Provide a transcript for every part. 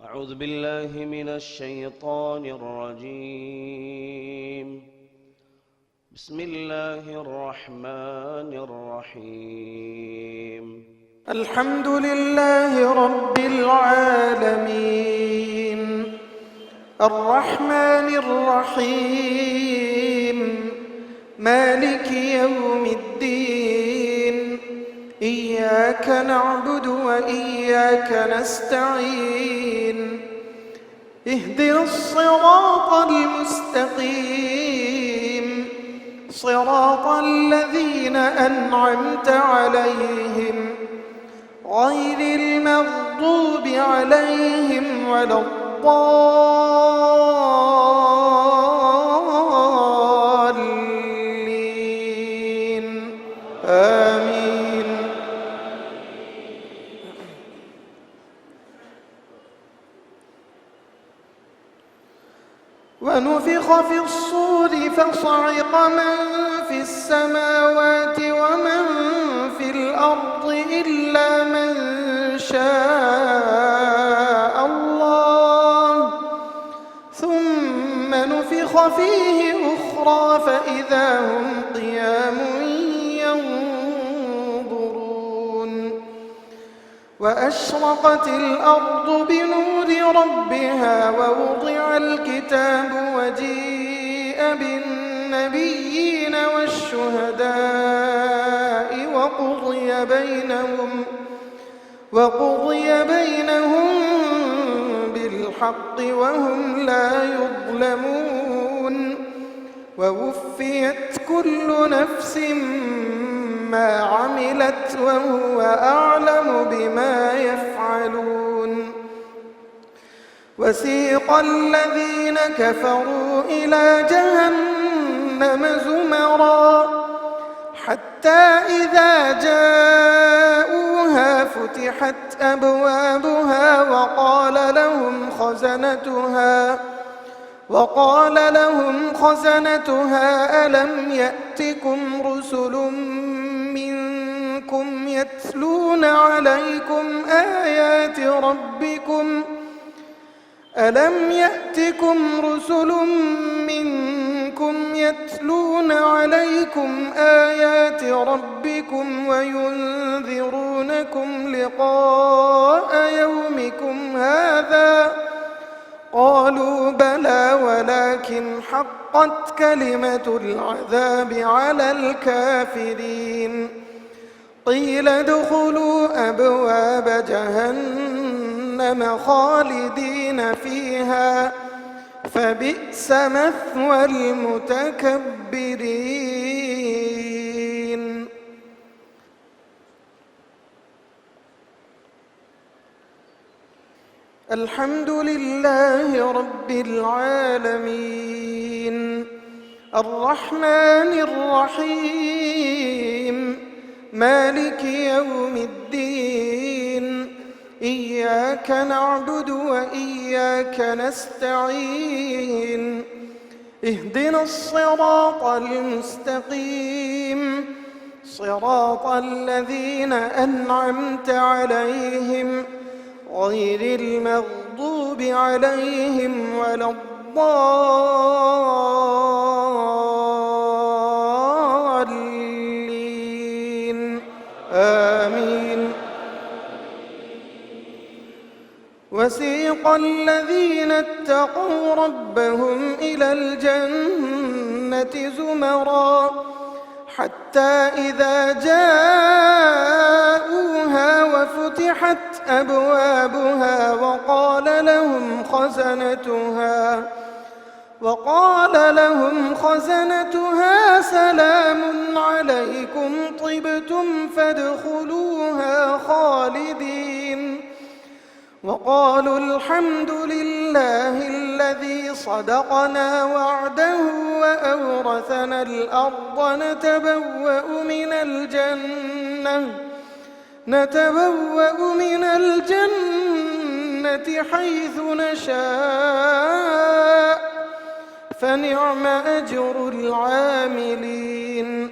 أعوذ بالله من الشيطان الرجيم. بسم الله الرحمن الرحيم. الحمد لله رب العالمين الرحمن الرحيم مالك يوم الدين إياك نعبد وإياك نستعين اهدنا الصراط المستقيم صراط الذين أنعمت عليهم غير المغضوب عليهم ولا الضالين آمين. ونفخ في الصور فصعق من في السماوات ومن في الأرض إلا من شاء الله ثم نفخ فيه أخرى فإذا هم قيام ينظرون. وأشرقت الأرض بنور ربها ووضع الكتاب وجيء بالنبيين والشهداء وقضي بينهم بالحق وهم لا يظلمون. ووفيت كل نفس ما عملت وهو أعلم بما يفعلون. وسيق الذين كفروا إلى جهنم زمرا حتى إذا جاءوها فتحت أبوابها وقال لهم خزنتها ألم يأتكم رسل منكم يتلون عليكم آيات ربكم وينذرونكم لقاء يومكم هذا قالوا بلى ولكن حقت كلمة العذاب على الكافرين. قيل ادخلوا أبواب جهنم خالدين فيها فبئس مثوى المتكبرين. الحمد لله رب العالمين الرحمن الرحيم مالك يوم الدين إياك نعبد وإياك نستعين اهدنا الصراط المستقيم صراط الذين أنعمت عليهم غير المغضوب عليهم ولا الضالين آمين. وسيق الذين اتقوا ربهم إلى الجنة زمرا حتى إذا جاءوها وفتحت أبوابها وقال لهم خزنتها سلام عليكم طبتم فادخلوها خالدين. وقالوا الحمد لله الذي صدقنا وعده وأورثنا الأرض نتبوأ من الجنة حيث نشاء فنعم أجر العاملين.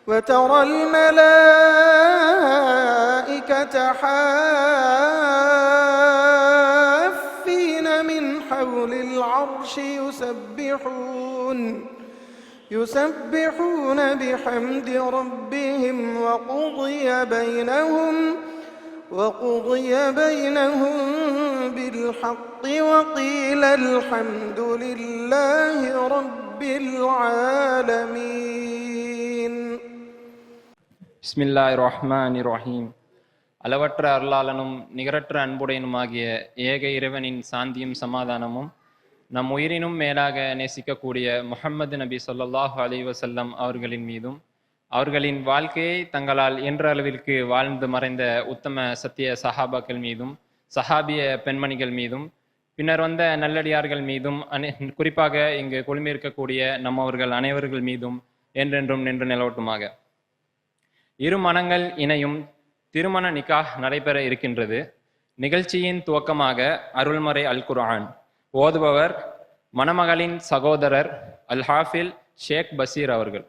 وترى الملائكة حول العرش يسبحون بحمد ربهم وقضي بينهم بالحق وقيل الحمد لله رب العالمين. பிஸ்மில்லாஹிர் ரஹ்மானிர் ரஹீம். அளவற்ற அருளாளனும் நிகரற்ற அன்புடையனுமாகிய ஏக இறைவனின் சாந்தியும் சமாதானமும் நம் உயிரினும் மேலாக நேசிக்கக்கூடிய முஹம்மது நபி ஸல்லல்லாஹு அலைஹி வஸல்லம் அவர்களின் மீதும் அவர்களின் வாழ்க்கையை தங்களால் இயன்ற அளவிற்கு வாழ்ந்து மறைந்த உத்தம சத்திய சஹாபாக்கள் மீதும் சஹாபிய பெண்மணிகள் மீதும் பின்னர் வந்த நல்லடியார்கள் மீதும் குறிப்பாக இங்கு குழுமியிருக்கக்கூடிய நம்மவர்கள் அனைவர்கள் மீதும் என்றென்றும் நின்று நிலவட்டுமாக. இரு மனங்கள் இணையும் திருமண நிக்காஹ் நடைபெற இருக்கின்றது. நிகழ்ச்சியின் துவக்கமாக அருள்மறை அல் குர்ஆன் ஓதுபவர் மணமகளின் சகோதரர் அல் ஹாஃபில் ஷேக் பசீர் அவர்கள்.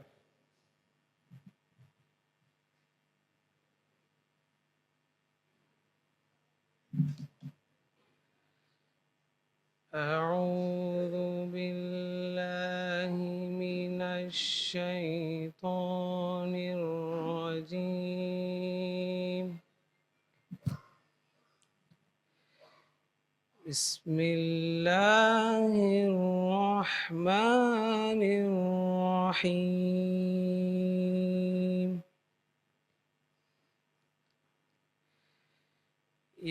أعوذ بالله من الشيطان الرجيم. بسم الله الرحمن الرحيم.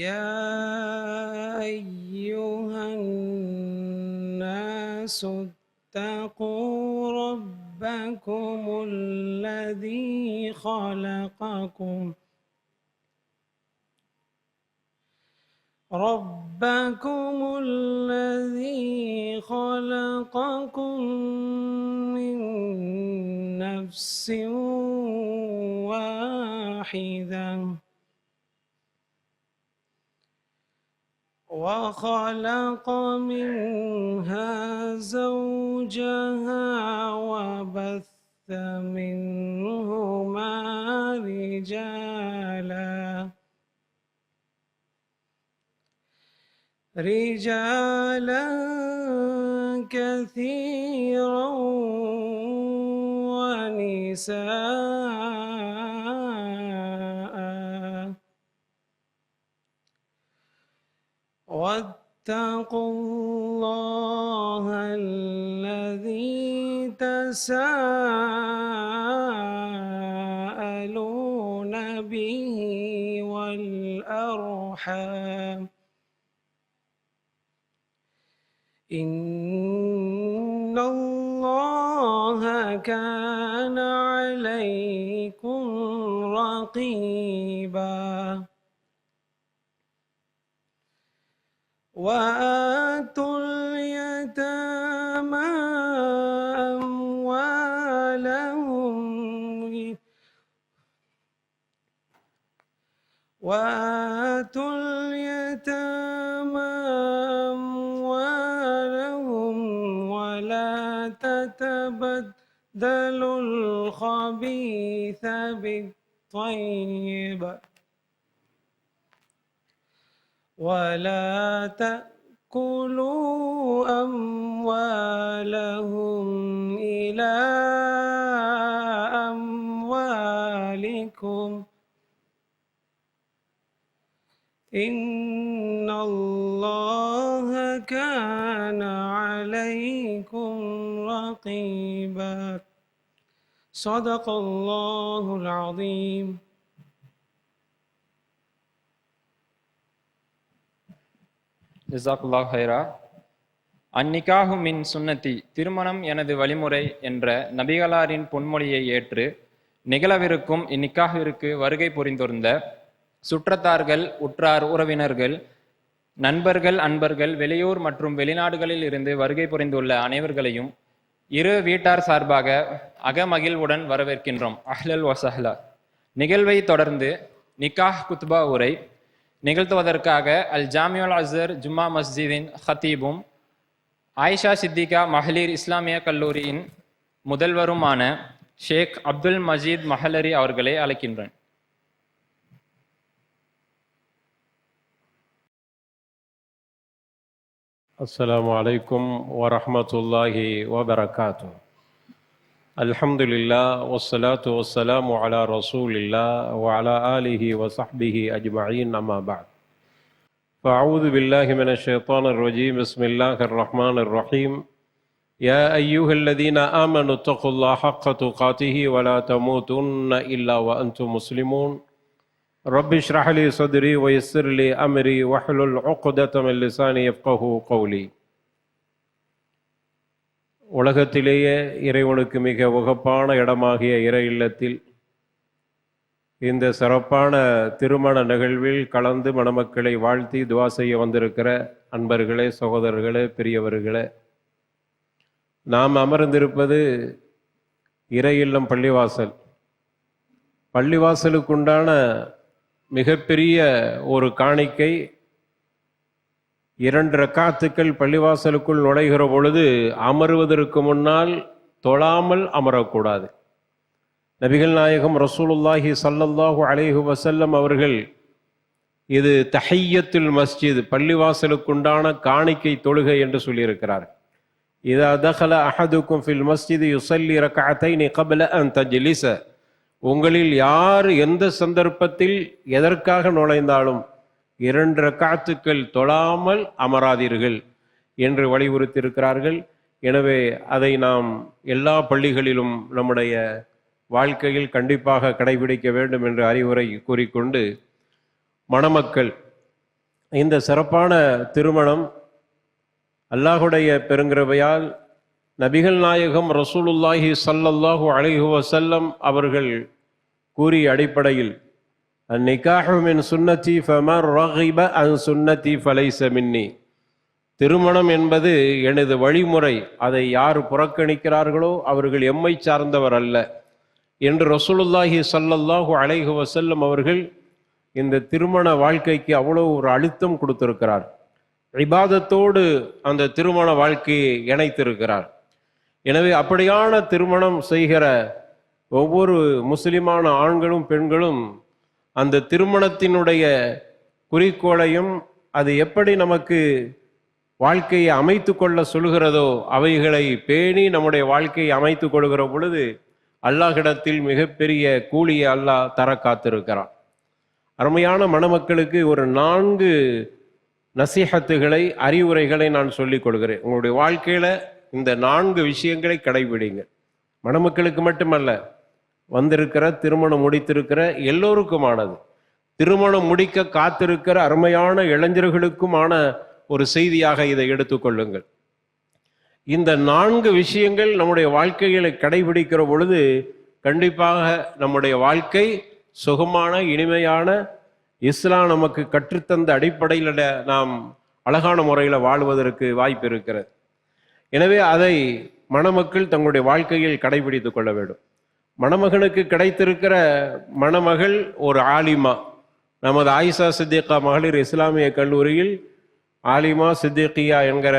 يا أيها الناس اتقوا ربكم الذي خلقكم من نفس واحدة وخلق منها زوجها وبث منهما رجالا كثيرا ونساء. واتقوا الله الذي تساءلون به والأرحام إن الله كان عليكم رقيبا. وآتوا اليتامى أموالهم ولا تتبدلوا الخبيث بالطيب ولا تأكلوا أموالهم إلى أموالكم إن الله كان عليكم رقيبا. صدق الله العظيم. ஜஸாக்குல்லாஹ் ஹைரா. அந்நிகாஹு மின் சுன்னதி, திருமணம் எனது வழிமுறை என்ற நபிகளாரின் பொன்மொழியை ஏற்று நிகழவிருக்கும் இந்நிக்காஹிற்கு வருகை புரிந்திருந்த சுற்றத்தார்கள், உற்றார் உறவினர்கள், நண்பர்கள், அன்பர்கள், வெளியூர் மற்றும் வெளிநாடுகளில் இருந்து வருகை புரிந்துள்ள அனைவர்களையும் இரு வீட்டார் சார்பாக அகமகிழ்வுடன் வரவேற்கின்றோம். அஹ்லல் வசஹ்லா. நிகழ்வை தொடர்ந்து நிக்காஹ் குத்பா உரை நிகழ்த்துவதற்காக அல் ஜாமியுல் அஸ்ஹர் ஜும்மா மஸ்ஜிதின் ஹத்தீபும் ஆயிஷா சித்திகா மஹலீர் இஸ்லாமிய கல்லூரியின் முதல்வருமான ஷேக் அப்துல் மஜீத் மஹலரி அவர்களை அழைக்கின்றேன். السلام عليكم ورحمة الله وبركاته. الحمد لله والصلاة والسلام على رسول الله وعلى آله وصحبه أجمعين أما بعد. فأعوذ بالله من الشيطان الرجيم. بسم الله الرحمن الرحيم. يا أيها الذين آمنوا اتقوا الله حق تقاته ولا تموتن إلا وأنتم مسلمون. رب اشرح لي صدري ويسر لي أمري واحلل عقدة من لساني يفقهوا قولي. உலகத்திலேயே இறைவனுக்கு மிக உகப்பான இடமாகிய இறை இல்லத்தில் இந்த சிறப்பான திருமண நிகழ்வில் கலந்து மணமக்களை வாழ்த்தி துவா செய்ய வந்திருக்கிற அன்பர்களே, சகோதரர்களே, பெரியவர்களே, நாம் அமர்ந்திருப்பது இறை இல்லம் பள்ளிவாசல். பள்ளிவாசலுக்குண்டான மிகப்பெரிய ஒரு காணிக்கை 2 ரக்காத்துக்கள் பள்ளிவாசலுக்குள் நுழைகிற பொழுது அமருவதற்கு முன்னால் தொழாமல் அமரக்கூடாது. நபிகள் நாயகம் ரசூலுல்லாஹி ஸல்லல்லாஹு அலைஹி வஸல்லம் அவர்கள் இது தஹிய்யத்துல் மஸ்ஜித், பள்ளிவாசலுக்குண்டான காணிக்கை தொழுகை என்று சொல்லியிருக்கிறார். இதா தഖல அஹதுக்கும் ஃபில் மஸ்ஜித் யுஸல்லி ரக்அத்தைனி قبل அன் தஜ்லிஸ, உங்களில் யார் எந்த சந்தர்ப்பத்தில் எதற்காக நுழைந்தாலும் 2 ரக்காத்துக்கள் தொழாமல் அமராதீர்கள் என்று வலியுறுத்தியிருக்கிறார்கள். எனவே அதை நாம் எல்லா பள்ளிகளிலும் நம்முடைய வாழ்க்கையில் கண்டிப்பாக கடைபிடிக்க வேண்டும் என்று அறிவுரை கூறிக்கொண்டு, மணமக்கள் இந்த சிறப்பான திருமணம் அல்லாஹுடைய பெருங்கிருபையால் நபிகள் நாயகம் ரசூலுல்லாஹி ஸல்லல்லாஹு அலைஹி வஸல்லம் அவர்கள் கூறிய அடிப்படையில் அந்நிகாஹு மின் சுன்னதி ஃபமன் ரகிப அன் சுன்னதி ஃபலைஸ மின்னி, திருமணம் என்பது எனது வழிமுறை, அதை யார் புறக்கணிக்கிறார்களோ அவர்கள் எம்மை சார்ந்தவர் அல்ல என்று ரசூலுல்லாஹி ஸல்லல்லாஹு அலைஹி வஸல்லம் அவர்கள் இந்த திருமண வாழ்க்கைக்கு அவ்வளோ ஒரு அழுத்தம் கொடுத்திருக்கிறார். இபாதத்தோடு அந்த திருமண வாழ்க்கையை இணைத்திருக்கிறார். எனவே அப்படியான திருமணம் செய்கிற ஒவ்வொரு முஸ்லிமான ஆண்களும் பெண்களும் அந்த திருமணத்தினுடைய குறிக்கோளையும் அது எப்படி நமக்கு வாழ்க்கையை அமைத்து கொள்ள சொல்கிறதோ அவைகளை பேணி நம்முடைய வாழ்க்கையை அமைத்து கொள்கிற பொழுது அல்லாஹ்விடத்தில் மிகப்பெரிய கூலியை அல்லாஹ் தர காத்திருக்கிறான். அருமையான மணமக்களுக்கு ஒரு 4 நசீஹத்துகளை, அறிவுரைகளை நான் சொல்லிக் கொள்கிறேன். உங்களுடைய வாழ்க்கையில இந்த 4 விஷயங்களை கடைபிடிங்க. மணமக்களுக்கு மட்டுமல்ல, வந்திருக்கிற திருமணம் முடித்திருக்கிற எல்லோருக்குமானது. திருமணம் முடிக்க காத்திருக்கிற அருமையான இளைஞர்களுக்குமான ஒரு செய்தியாக இதை எடுத்துக்கொள்ளுங்கள். இந்த 4 விஷயங்கள் நம்முடைய வாழ்க்கைகளை கடைபிடிக்கிற பொழுது கண்டிப்பாக நம்முடைய வாழ்க்கை சுகமான, இனிமையான, இஸ்லாம் நமக்கு கற்றுத்தந்த அடிப்படையில் நாம் அழகான முறையில் வாழ்வதற்கு வாய்ப்பு இருக்கிறது. எனவே அதை மணமக்கள் தங்களுடைய வாழ்க்கையில் கடைபிடித்து கொள்ள வேண்டும். மணமகனுக்கு கிடைத்திருக்கிற மணமகள் ஒரு ஆலிமா. நமது ஆயிஷா சித்திகா மகளிர் இஸ்லாமிய கல்லூரியில் ஆலிமா சித்திகியா என்கிற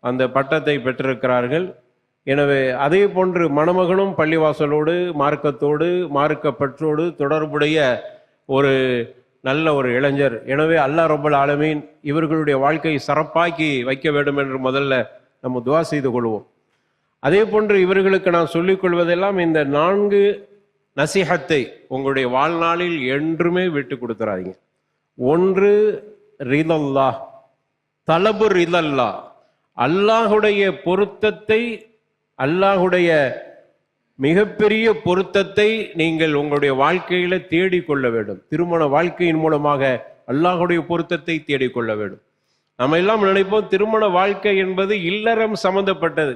அந்த பட்டத்தை பெற்றிருக்கிறார்கள். எனவே அதே போன்று மணமகனும் பள்ளிவாசலோடு, மார்க்கத்தோடு, மார்க்கப்பற்றோடு தொடர்புடைய ஒரு நல்ல ஒரு இளைஞர். எனவே அல்லாஹ் ரப்பல் ஆலமீன் இவர்களுடைய வாழ்க்கையை சிறப்பாக்கி வைக்க வேண்டும் என்று முதல்ல நம்ம துவா செய்து கொள்வோம். அதே போன்று இவர்களுக்கு நான் சொல்லிக் கொள்வதெல்லாம் இந்த 4 நசீஹத்தை உங்களுடைய வாழ்நாளில் என்றுமே விட்டு கொடுத்துறாதீங்க. 1 ரிதல்லாஹ், தலபு ரிதல்லாஹ், அல்லாஹுடைய பொருத்தத்தை, அல்லாஹுடைய மிகப்பெரிய பொருத்தத்தை நீங்கள் உங்களுடைய வாழ்க்கையில தேடிக்கொள்ள வேண்டும். திருமண வாழ்க்கையின் மூலமாக அல்லாஹுடைய பொருத்தத்தை தேடிக்கொள்ள வேண்டும். நம்ம எல்லாம் நினைப்போம் திருமண வாழ்க்கை என்பது இல்லறம் சம்பந்தப்பட்டது.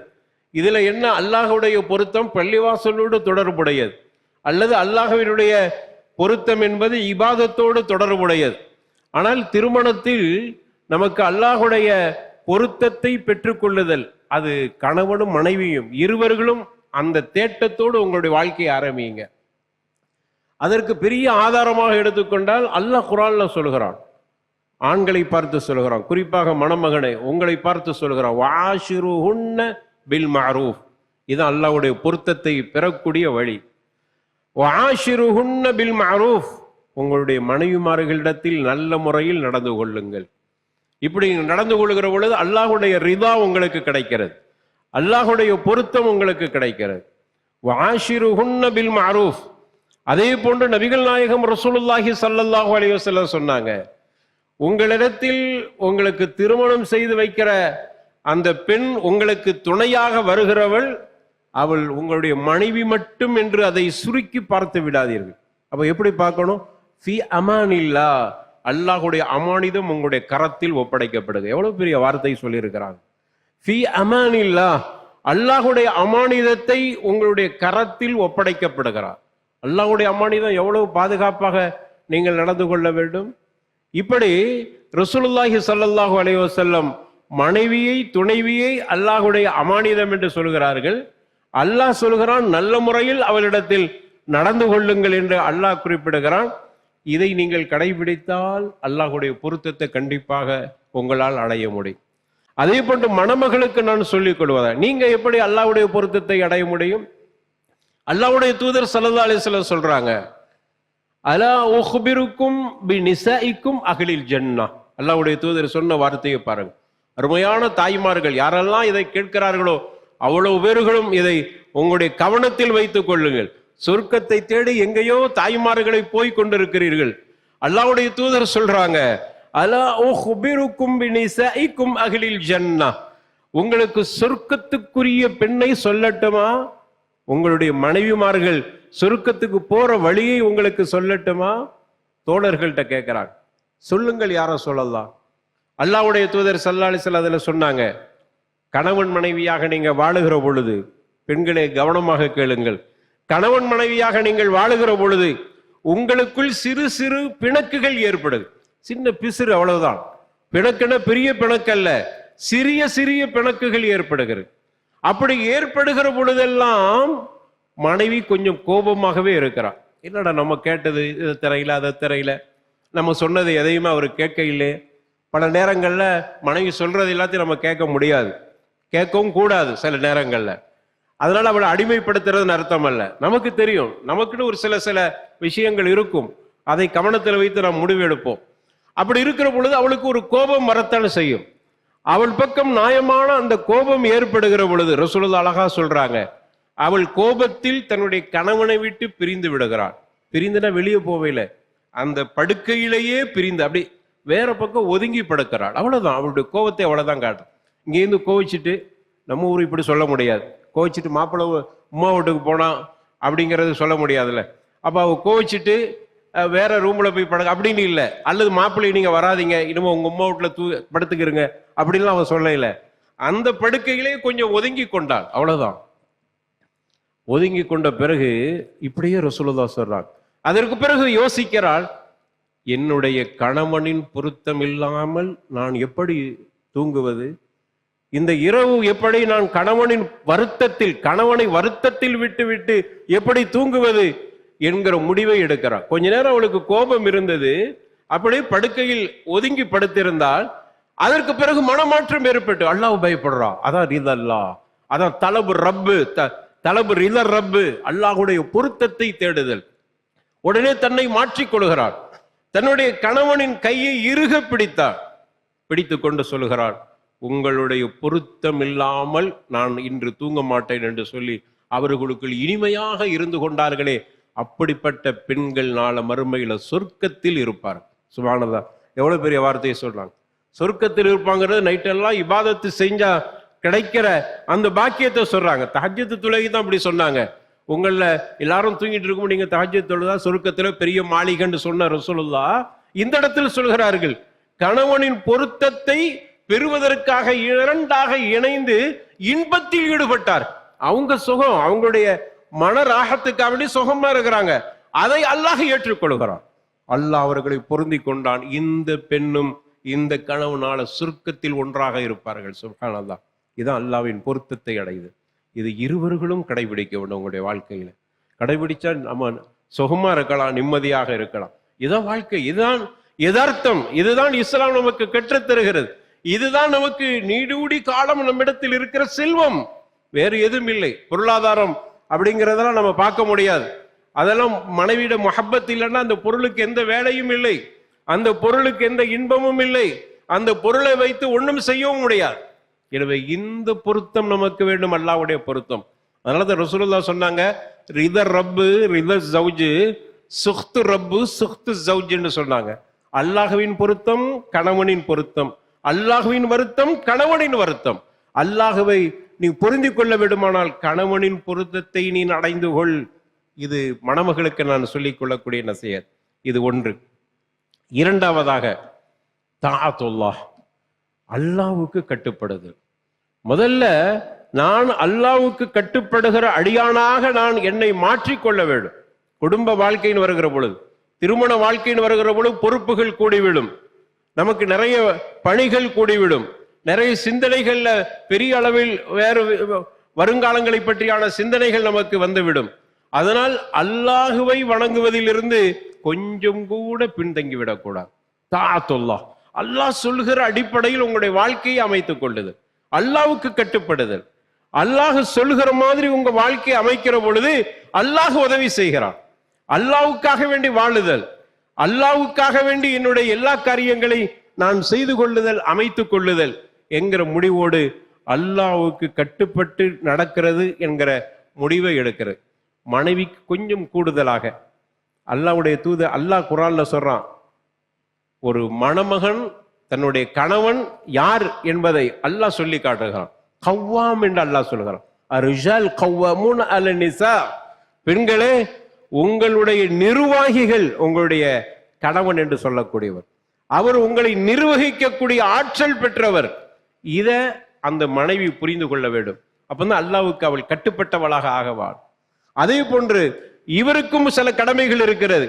இதுல என்ன அல்லாஹுடைய பொருத்தம் பள்ளிவாசலோடு தொடர்புடையது, அல்லது அல்லாஹ்வினுடைய பொருத்தம் என்பது இபாதத்தோடு தொடர்புடையது. ஆனால் திருமணத்தில் நமக்கு அல்லாஹுடைய பொருத்தத்தை பெற்றுக்கொள்ளுதல், அது கணவனும் மனைவியும் இருவர்களும் அந்த தேட்டத்தோடு உங்களுடைய வாழ்க்கையை ஆரம்பிங்க. அதற்கு பெரிய ஆதாரமாக எடுத்துக்கொண்டால் அல்லாஹ் குர்ஆன்ல சொல்கிறான், ஆண்களை பார்த்து சொல்கிறான், குறிப்பாக மணமகனை உங்களை பார்த்து சொல்கிறான், வஆஷிருஹுன்ன பில் மஅரூஃப். இது அல்லாஹ்வுடைய பொருத்தத்தை பெறக்கூடிய வழி. வஆஷிருஹுன்ன பில் மஅரூஃப், உங்களுடைய மனைவிமார்களிடத்தில் நல்ல முறையில் நடந்து கொள்ளுங்கள். இப்படி நடந்து கொள்கிற பொழுது அல்லாஹுடைய ரிதா உங்களுக்கு கிடைக்கிறது, அல்லாஹுடைய பொருத்தம் உங்களுக்கு கிடைக்கிறது. வஆஷிருஹுன்ன பில் மஅரூஃப். அதே போன்று நபிகள் நாயகம் ரசூலுல்லாஹி ஸல்லல்லாஹு அலைஹி வஸல்லம் சொன்னாங்க, உங்களிடத்தில் உங்களுக்கு திருமணம் செய்து வைக்கிற அந்த பெண் உங்களுக்கு துணையாக வருகிறவள் அவள் உங்களுடைய மனைவி மட்டும் என்று அதை சுருக்கி பார்த்து விடாதீர்கள். அப்ப எப்படி பார்க்கணும்? ஃபி அமானில்லா, அல்லாஹுடைய அமானிதம் உங்களுடைய கரத்தில் ஒப்படைக்கப்படுது. எவ்வளவு பெரிய வார்த்தை சொல்லியிருக்கிறாங்க. ஃபி அமானில்லா, அல்லாஹுடைய அமானிதத்தை உங்களுடைய கரத்தில் ஒப்படைக்கப்படுகிறார். அல்லாஹுடைய அமானிதம் எவ்வளவு பாதுகாப்பாக நீங்கள் நடந்து கொள்ள வேண்டும். இப்படி ரசூலுல்லாஹி ஸல்லல்லாஹு அலைஹி வஸல்லம் மனைவியை துணைவியை அல்லாஹுடைய அமானிதம் என்று சொல்கிறார்கள். அல்லாஹ் சொல்கிறான், நல்ல முறையில் அவளிடத்தில் நடந்து கொள்ளுங்கள் என்று அல்லாஹ் குறிப்பிடுகிறான். இதை நீங்கள் கடைபிடித்தால் அல்லாஹுடைய பொருத்தத்தை கண்டிப்பாக உங்களால் அடைய முடியும். அதே போன்று மணமகளுக்கு நான் சொல்லிக் கொள்வதா, நீங்க எப்படி அல்லாஹ்வுடைய பொருத்தத்தை அடைய முடியும்? அல்லாஹ்வுடைய தூதர் ஸல்லல்லாஹு அலைஹி வஸல்லம் சொல்றாங்க, அலா உஹ்பிருக்கும் பினிசாஇக்கும் அஹ்லில் ஜன்னah. அல்லாஹ்வுடைய தூதர் சொன்ன வார்த்தையை பாருங்க. அருமையான தாய்மார்கள் யாரெல்லாம் இதை கேட்கிறார்களோ அவ்வளவு பேர்களும் இதை உங்களுடைய கவனத்தில் வைத்துக் கொள்ளுங்கள். சொர்க்கத்தை தேடி எங்கேயோ தாய்மார்களை போய் கொண்டிருக்கிறீர்கள். அல்லாஹ்வுடைய தூதர் சொல்றாங்க, அலா உஹ்பிருக்கும் பினிசாஇக்கும் அஹ்லில் ஜன்னah. உங்களுக்கு சொர்க்கத்துக்குரிய பெண்ணை சொல்லட்டுமா? உங்களுடைய மனைவிமார்கள் சொர்க்கத்துக்கு போற வழியை உங்களுக்கு சொல்லட்டுமா? தோழர்கள்ட்ட கேட்கிறாங்க. சொல்லுங்கள், யார சொல்லலாம்? அல்லாஹ்வுடைய தூதர் ஸல்லல்லாஹு அலைஹி வஸல்லம் அதுல சொன்னாங்க, கணவன் மனைவியாக நீங்க வாழுகிற பொழுது, பெண்களை கவனமாக கேளுங்கள், கணவன் மனைவியாக நீங்கள் வாழுகிற பொழுது உங்களுக்குள் சிறு சிறு பிணக்குகள் ஏற்படுது. சின்ன பிசுறு, அவ்வளவுதான். பிணக்குன பெரிய பிணக்கல்ல, சிறிய சிறிய பிணக்குகள் ஏற்படுகிறது. அப்படி ஏற்படுகிற பொழுதெல்லாம் மனைவி கொஞ்சம் கோபமாகவே இருக்கிறார். என்னடா நம்ம கேட்டது இது தெரியல, அதை தெரியல, நம்ம சொன்னது எதையுமே அவர் கேட்க இல்லை. பல நேரங்கள்ல மனைவி சொல்றது எல்லாத்தையும் நம்ம கேட்க முடியாது, கேட்கவும் கூடாது சில நேரங்கள்ல. அதனால அவளை அடிமைப்படுத்துறதுன்னு அர்த்தம் அல்ல. நமக்கு தெரியும், நமக்குன்னு ஒரு சில விஷயங்கள் இருக்கும், அதை கவனத்தில் வைத்து நாம் முடிவெடுப்போம். அப்படி இருக்கிற பொழுது அவளுக்கு ஒரு கோபம் வரத்தான் செய்யும். அவள் பக்கம் நியாயமான அந்த கோபம் ஏற்படுகிற பொழுது ரசூலுல்லாஹ் அழகா சொல்றாங்க, அவள் கோபத்தில் தன்னுடைய கணவனை விட்டு பிரிந்து விடுகிறாள். பிரிந்துனா வெளியே போவையில, அந்த படுக்கையிலேயே பிரிந்து அப்படி வேற பக்கம் ஒதுங்கி படுக்கிறாள். அவ்வளவுதான், அவளுடைய கோபத்தை அவ்வளவுதான் காட்டும். இங்கேருந்து கோவிச்சுட்டு, நம்ம ஊர் இப்படி சொல்ல முடியாது, கோவிச்சுட்டு மாப்பிள்ளை உமா வீட்டுக்கு போனா அப்படிங்கிறது சொல்ல முடியாதுல்ல. அப்ப அவ கோவிச்சுட்டு வேற ரூம்ல போய் படுக்க அப்படின்னு இல்லை, அல்லது மாப்பிள்ளை நீங்க வராதிங்க, இனிமே உங்க உமா வீட்டுல படுத்துக்கிறங்க அப்படின்லாம் அவன் சொல்லல. அந்த படுக்கையிலே கொஞ்சம் ஒதுங்கி கொண்டாள், அவ்வளவுதான். ஒதுங்கி கொண்ட பிறகு இப்படியே ரசூலுல்லாஹ் சொல்றாங்க. அதற்கு பிறகு யோசிக்கிறாள், என்னுடைய கணவனின் பொருத்தம் இல்லாமல் நான் எப்படி தூங்குவது? இந்த இரவு எப்படி நான் கணவனை வருத்தத்தில் விட்டு விட்டு எப்படி தூங்குவது என்கிற முடிவை எடுக்கிறார். கொஞ்ச நேரம் அவளுக்கு கோபம் இருந்தது, அப்படியே படுக்கையில் ஒதுங்கி படுத்திருந்தால் அதற்கு பிறகு மனமாற்றம் ஏற்பட்டு அல்லாஹ் பயப்படுறா. அதான் ரிதல்லா, அதான் தலபு ரிதர் ரப்பு, அல்லாஹுடைய பொருத்தத்தை தேடுதல். உடனே தன்னை மாற்றிக் கொள்கிறார். தன்னுடைய கணவனின் கையை இறுக பிடித்துக் கொண்டு சொல்கிறார், உங்களுடைய பொருத்தம் இல்லாமல் நான் இன்று தூங்க மாட்டேன் என்று சொல்லி அவர்களுக்குள் இனிமையாக இருந்து கொண்டார்களே, அப்படிப்பட்ட பெண்கள் நாள மறுமையில சொர்க்கத்தில் இருப்பார். சுப்ஹானல்லாஹ், எவ்வளவு பெரிய வார்த்தையை சொல்றாங்க. சொர்க்கத்தில் இருப்பாங்கிறது நைட்டெல்லாம் இபாதத்து செஞ்சா கிடைக்கிற அந்த பாக்கியத்தை சொல்றாங்க. தஹஜ்ஜுத் தொழுகை தான் அப்படி சொன்னாங்க. உங்கள எல்லாரும் தூங்கிட்டு இருக்கும், நீங்க தஹஜ்ஜுத் தொழுதா சொர்க்கத்துல பெரிய மாளிகைன்னு சொன்ன ரசூலுல்லாஹ் இந்த இடத்தில் சொல்கிறார்கள், கணவனின் பொருத்தத்தை பெறுவதற்காக இரண்டாக இணைந்து இன்பத்தில் ஈடுபட்டார். அவங்க சுகம், அவங்களுடைய மன ராகத்துக்காக வேண்டி சுகமா இருக்கிறாங்க. அதை அல்லாஹ் ஏற்றுக்கொள்கிறான். அல்லாஹ் அவர்களை பொருந்தி கொண்டான். இந்த பெண்ணும் இந்த கணவனால சுருக்கத்தில் ஒன்றாக இருப்பார்கள். சுப்ஹானல்லாஹ், இதான் அல்லாஹ்வின் பொருத்தத்தை அடையுது. இது இருவர்களும் கடைபிடிக்க வேண்டும். உங்களுடைய வாழ்க்கையில கடைபிடிச்சா நம்ம சுகமா இருக்கலாம், நிம்மதியாக இருக்கலாம். இதான் வாழ்க்கை, இதுதான் யதார்த்தம், இதுதான் இஸ்லாம் நமக்கு கற்றுத் தருகிறது. இதுதான் நமக்கு நீடூடி காலம் நம்மிடத்தில் இருக்கிற செல்வம், வேறு எதுவும் இல்லை. பொருளாதாரம் அப்படிங்கிறதெல்லாம் நம்ம பார்க்க முடியாது. அதெல்லாம் மனைவியிட முஹப்பத் இல்லைன்னா அந்த பொருளுக்கு எந்த வேலையும் இல்லை, அந்த பொருளுக்கு எந்த இன்பமும் இல்லை. அந்த பொருளை வைத்து ஒன்றும் செய்யவும் முடியாது. எனவே இந்த பொருத்தம் நமக்கு வேண்டும், அல்லாஹ்வுடைய பொருத்தம். அதனாலதான் ரசூலுல்லாஹ் சொன்னாங்க, ரிதர் ரப்பு ரிதர் ஜௌஜு சுஹ்து ரப்பு சுஹ்து ஜௌஜுன்னு சொன்னாங்க. அல்லாஹ்வின் பொருத்தம் கணவனின் பொருத்தம், அல்லாஹ்வின் வருத்தம் கணவனின் வருத்தம். அல்லாஹ்வை நீ பொருந்தி கொள்ள வேண்டுமானால் கணவனின் பொருத்தத்தை நீ அடைந்து கொள். இது மணமகளுக்கு நான் சொல்லிக் கொள்ளக்கூடிய நசிஹத். இது ஒன்று. இரண்டாவதாக தாஅத்துல்லாஹ், அல்லாஹ்வுக்கு கட்டுப்படுதல். முதல்ல நான் அல்லாஹ்வுக்கு கட்டுப்படுகிற அடியானாக நான் என்னை மாற்றிக்கொள்ள வேண்டும். குடும்ப வாழ்க்கைன்னு வருகிற பொழுது, திருமண வாழ்க்கைன்னு வருகிற பொழுது பொறுப்புகள் கூடிவிடும், நமக்கு நிறைய பணிகள் கூடிவிடும், நிறைய சிந்தனைகள்ல பெரிய அளவில் வேறு வருங்காலங்களை பற்றியான சிந்தனைகள் நமக்கு வந்துவிடும். அதனால் அல்லாஹுவை வணங்குவதிலிருந்து கொஞ்சம் கூட பின்தங்கிவிடக்கூடாது. தாஅத்துல்லாஹ், அல்லாஹ் சொல்லுகிற அடிப்படையில் உங்களுடைய வாழ்க்கையை அமைத்துக் கொள்ளுதல், அல்லாஹ்வுக்கு கட்டுப்படுதல். அல்லாஹ் சொல்லுகிற மாதிரி உங்க வாழ்க்கையை அமைக்கிற பொழுது அல்லாஹ் உதவி செய்கிறான். அல்லாஹ்வுக்காக வேண்டி வாழுதல், அல்லாஹ்வுக்காக வேண்டி என்னுடைய எல்லா காரியங்களை நான் செய்து கொள்ளுதல், அமைத்துக் கொள்ளுதல் என்கிற முடிவோடு அல்லாஹ்வுக்கு கட்டுப்பட்டு நடக்கிறது என்கிற முடிவை எடுக்கிறது. மனைவிக்கு கொஞ்சம் கூடுதலாக அல்லாஹ்வுடைய தூதர் அல்லாஹ் குர்ஆன்ல சொல்றான், ஒரு மணமகன் தன்னுடைய கணவன் யார் என்பதை அல்லாஹ் சொல்லி காட்டுகிறான். கவ்வாம் என்று அல்லாஹ் சொல்கிறான். அர்ரிஜால் கவ்வாமூன அல நிசா, பெண்களே உங்களுடைய நிர்வாகிகள் உங்களுடைய கணவன் என்று சொல்லக்கூடியவர், அவர் உங்களை நிர்வகிக்கக்கூடிய ஆற்றல் பெற்றவர். இத அந்த மனைவி புரிந்து கொள்ள வேண்டும். அப்பதான் அல்லாஹ்வுக்கு அவள் கட்டுப்பட்டவளாக ஆகவாள். அதே போன்று இவருக்கும் சில கடமைகள் இருக்கிறது.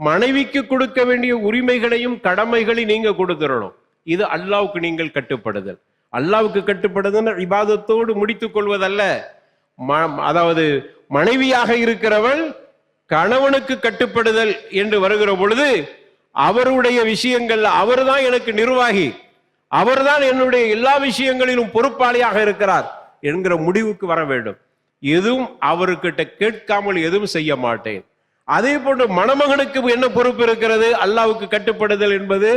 மனைவிக்கு கொடுக்க வேண்டிய உரிமைகளையும் கடமைகளையும் நீங்க கொடுத்துடணும். இது அல்லாஹ்வுக்கு நீங்கள் கட்டுப்படுதல். அல்லாஹ்வுக்கு கட்டுப்படுதல் இபாதத்தோடு முடித்துக் கொள்வதல்ல. அதாவது மனைவியாக இருக்கிறவள் கணவனுக்கு கட்டுப்படுதல் என்று வருகிற பொழுது அவருடைய விஷயங்கள், அவர்தான் எனக்கு நிர்வாகி, அவர்தான் என்னுடைய எல்லா விஷயங்களிலும் பொறுப்பாளியாக இருக்கிறார் என்கிற முடிவுக்கு வர வேண்டும். எதுவும் அவர்கிட்ட கேட்காமல் எதுவும் செய்ய மாட்டேன். அதே போன்று மணமகனுக்கு என்ன பொறுப்பு இருக்கிறது? அல்லாஹ்வுக்கு கட்டுப்படுதல் என்பது,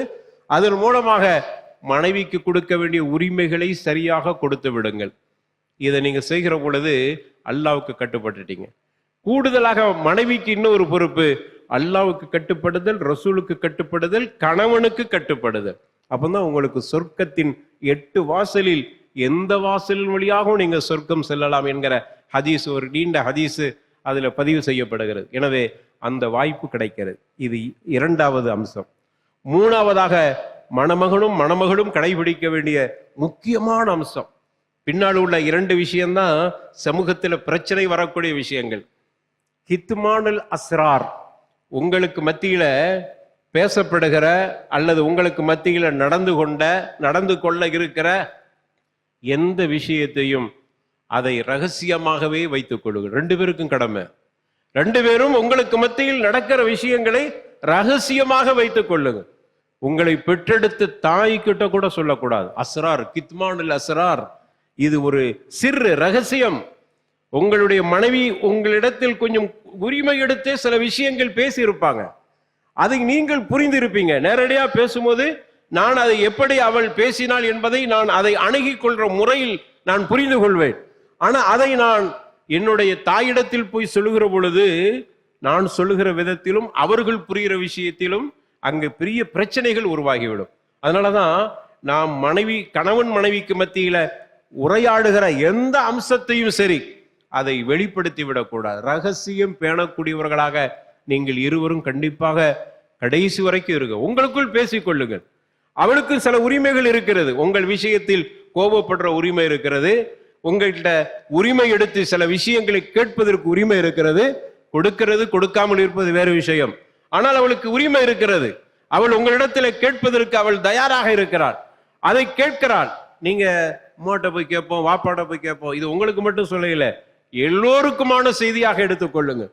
அதன் மூலமாக மனைவிக்கு கொடுக்க வேண்டிய உரிமைகளை சரியாக கொடுத்து விடுங்கள். இதை நீங்க செய்கிற பொழுது அல்லாஹ்வுக்கு கட்டுப்பட்டுட்டீங்க. கூடுதலாக மனைவிக்கு இன்னொரு பொறுப்பு, அல்லாஹ்வுக்கு கட்டுப்படுதல், ரசூலுக்கு கட்டுப்படுதல், கணவனுக்கு கட்டுப்படுதல். அப்பதான் உங்களுக்கு சொர்க்கத்தின் 8 வாசலில் எந்த வாசலின் வழியாகவும் நீங்க சொர்க்கம் செல்லலாம் என்கிற ஹதீஸ், ஒரு நீண்ட ஹதீஸ் அதுல பதிவு செய்யப்படுகிறது. எனவே அந்த வாய்ப்பு கிடைக்கிறது. இது இரண்டாவது அம்சம். மூணாவதாக மணமகனும் மணமகளும் கடைபிடிக்க வேண்டிய முக்கியமான அம்சம், பின்னால் உள்ள 2 விஷயம்தான் சமூகத்துல பிரச்சனை வரக்கூடிய விஷயங்கள். கித்மானுல் அஸ்ரார், உங்களுக்கு மத்தியில பேசப்படுகிற அல்லது உங்களுக்கு மத்தியில நடந்து கொள்ள இருக்கிற எந்த விஷயத்தையும் அதை ரகசியமாகவே வைத்துக் கொள்ளுங்கள். 2 பேருக்கும் கடமை. 2 பேரும் உங்களுக்கு மத்தியில் நடக்கிற விஷயங்களை ரகசியமாக வைத்துக் கொள்ளுங்கள். உங்களை பெற்றெடுத்து தாய்கிட்ட கூட சொல்லக்கூடாது. அஸ்ரார், கித்மானுல் அஸ்ரார், இது ஒரு சிறு ரகசியம். உங்களுடைய மனைவி உங்களிடத்தில் கொஞ்சம் உரிமை எடுத்தே சில விஷயங்கள் பேசி இருப்பாங்க, அதை நீங்கள் புரிந்திருப்பீங்க. நேரடியா பேசும்போது நான் அதை எப்படி அவள் பேசினாள் என்பதை நான் அதை அணுகிக் கொள்ற முறையில் நான் புரிந்து கொள்வேன். ஆனா அதை நான் என்னுடைய தாயிடத்தில் போய் சொல்லுகிற பொழுது நான் சொல்லுகிற விதத்திலும் அவர்கள் புரிகிற விஷயத்திலும் அங்கு பெரிய பிரச்சனைகள் உருவாகிவிடும். அதனாலதான் நாம் கணவன் மனைவிக்கு மத்தியில உரையாடுகிற எந்த அம்சத்தையும் சரி அதை வெளிப்படுத்தி விடக்கூடாது. ரகசியம் பேணக்கூடியவர்களாக நீங்கள் இருவரும் கண்டிப்பாக கடைசி வரைக்கும் இருங்க. உங்களுக்குள் பேசிக்கொள்ளுங்கள். அவளுக்கு சில உரிமைகள் இருக்கிறது, உங்கள் விஷயத்தில் கோபப்படுற உரிமை இருக்கிறது, உங்கள்கிட்ட உரிமை எடுத்து சில விஷயங்களை கேட்பதற்கு உரிமை இருக்கிறது. கொடுக்கிறது கொடுக்காமல் இருப்பது வேறு விஷயம். ஆனால் அவளுக்கு உரிமை இருக்கிறது. அவள் உங்களிடத்துல கேட்பதற்கு அவள் தயாராக இருக்கிறாள், அதை கேட்கிறாள். நீங்க அம்மாட்ட போய் கேட்போம், வாப்பாட்ட போய் கேட்போம், இது உங்களுக்கு மட்டும் சொல்லல, எல்லோருக்குமான செய்தியாக எடுத்துக்கொள்ளுங்க.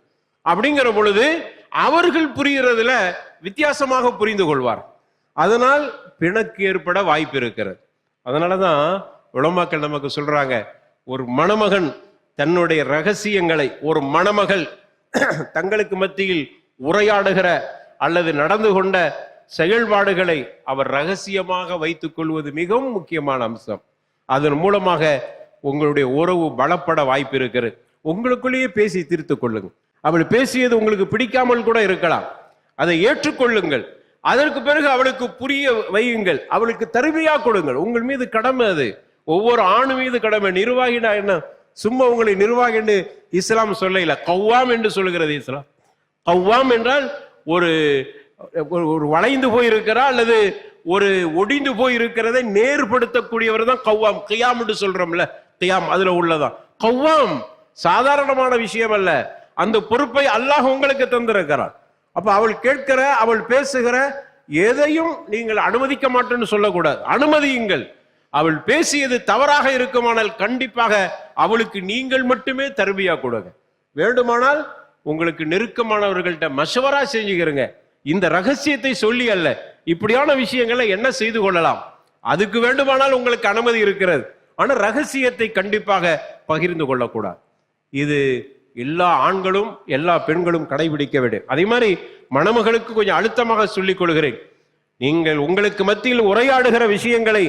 அப்படிங்கிற பொழுது அவர்கள் புரிகிறதுல வித்தியாசமாக புரிந்து கொள்வார். அதனால் பிணக்கு ஏற்பட வாய்ப்பு இருக்கிறது. அதனாலதான் உலமாக்கள் நமக்கு சொல்றாங்க, ஒரு மணமகன் தன்னுடைய ரகசியங்களை ஒரு மணமகள் தங்களுக்கு மத்தியில் உரையாடுகிற அல்லது நடந்து கொண்ட செயல்பாடுகளை அவர் ரகசியமாக வைத்துக் கொள்வது மிகவும் முக்கியமான அம்சம். அதன் மூலமாக உங்களுடைய உறவு பலப்பட வாய்ப்பு இருக்கிறது. உங்களுக்குள்ளேயே பேசி தீர்த்துக் கொள்ளுங்கள். அவள் பேசியது உங்களுக்கு பிடிக்காமல் கூட இருக்கலாம், அதை ஏற்றுக்கொள்ளுங்கள். அதற்கு பிறகு அவளுக்கு புரிய வையுங்கள், அவளுக்கு தருமையா கொடுங்கள். உங்கள் மீது கடமை அது, ஒவ்வொரு ஆணு மீது கடமை. நிர்வாகினா என்ன, சும்மா உங்களை நிர்வாகி என்று இஸ்லாம் சொல்லல, கவ்வாம் என்று சொல்லுகிறது இஸ்லாம். கவ்வாம் என்றால் ஒரு வளைந்து போயிருக்கிறா அல்லது ஒரு ஒடிந்து போய் இருக்கிறதை நேர்படுத்தக்கூடியவர் தான் கவ்வாம். கியாம் என்று சொல்றோம்ல, கியாம் அதுல உள்ளதான் கவ்வாம். சாதாரணமான விஷயம் அல்ல. அந்த பொறுப்பை அல்லாஹ் உங்களுக்கு தந்திருக்கிறார். அப்ப அவள் கேட்கிற, அவள் பேசுகிற எதையும் நீங்கள் அனுமதிக்க மாட்டேன்னு சொல்லக்கூடாது, அனுமதியுங்கள். அவள் பேசியது தவறாக இருக்குமானால் கண்டிப்பாக அவளுக்கு நீங்கள் மட்டுமே தர்பியா கொடுங்க. வேண்டுமானால் உங்களுக்கு நெருக்கமானவர்கள்ட்ட மஷவரா செஞ்சுக்கிறங்க. இந்த ரகசியத்தை சொல்லி அல்ல, இப்படியான விஷயங்களை என்ன செய்து கொள்ளலாம், அதுக்கு வேண்டுமானால் உங்களுக்கு அனுமதி இருக்கிறது. ஆனா ரகசியத்தை கண்டிப்பாக பகிர்ந்து கொள்ளக்கூடாது. இது எல்லா ஆண்களும் எல்லா பெண்களும் கடைபிடிக்க வேண்டும். அதே மாதிரி மணமகளுக்கு கொஞ்சம் அழுத்தமாக சொல்லிக் கொள்கிறேன், நீங்கள் உங்களுக்கு மத்தியில் உரையாடுகிற விஷயங்களை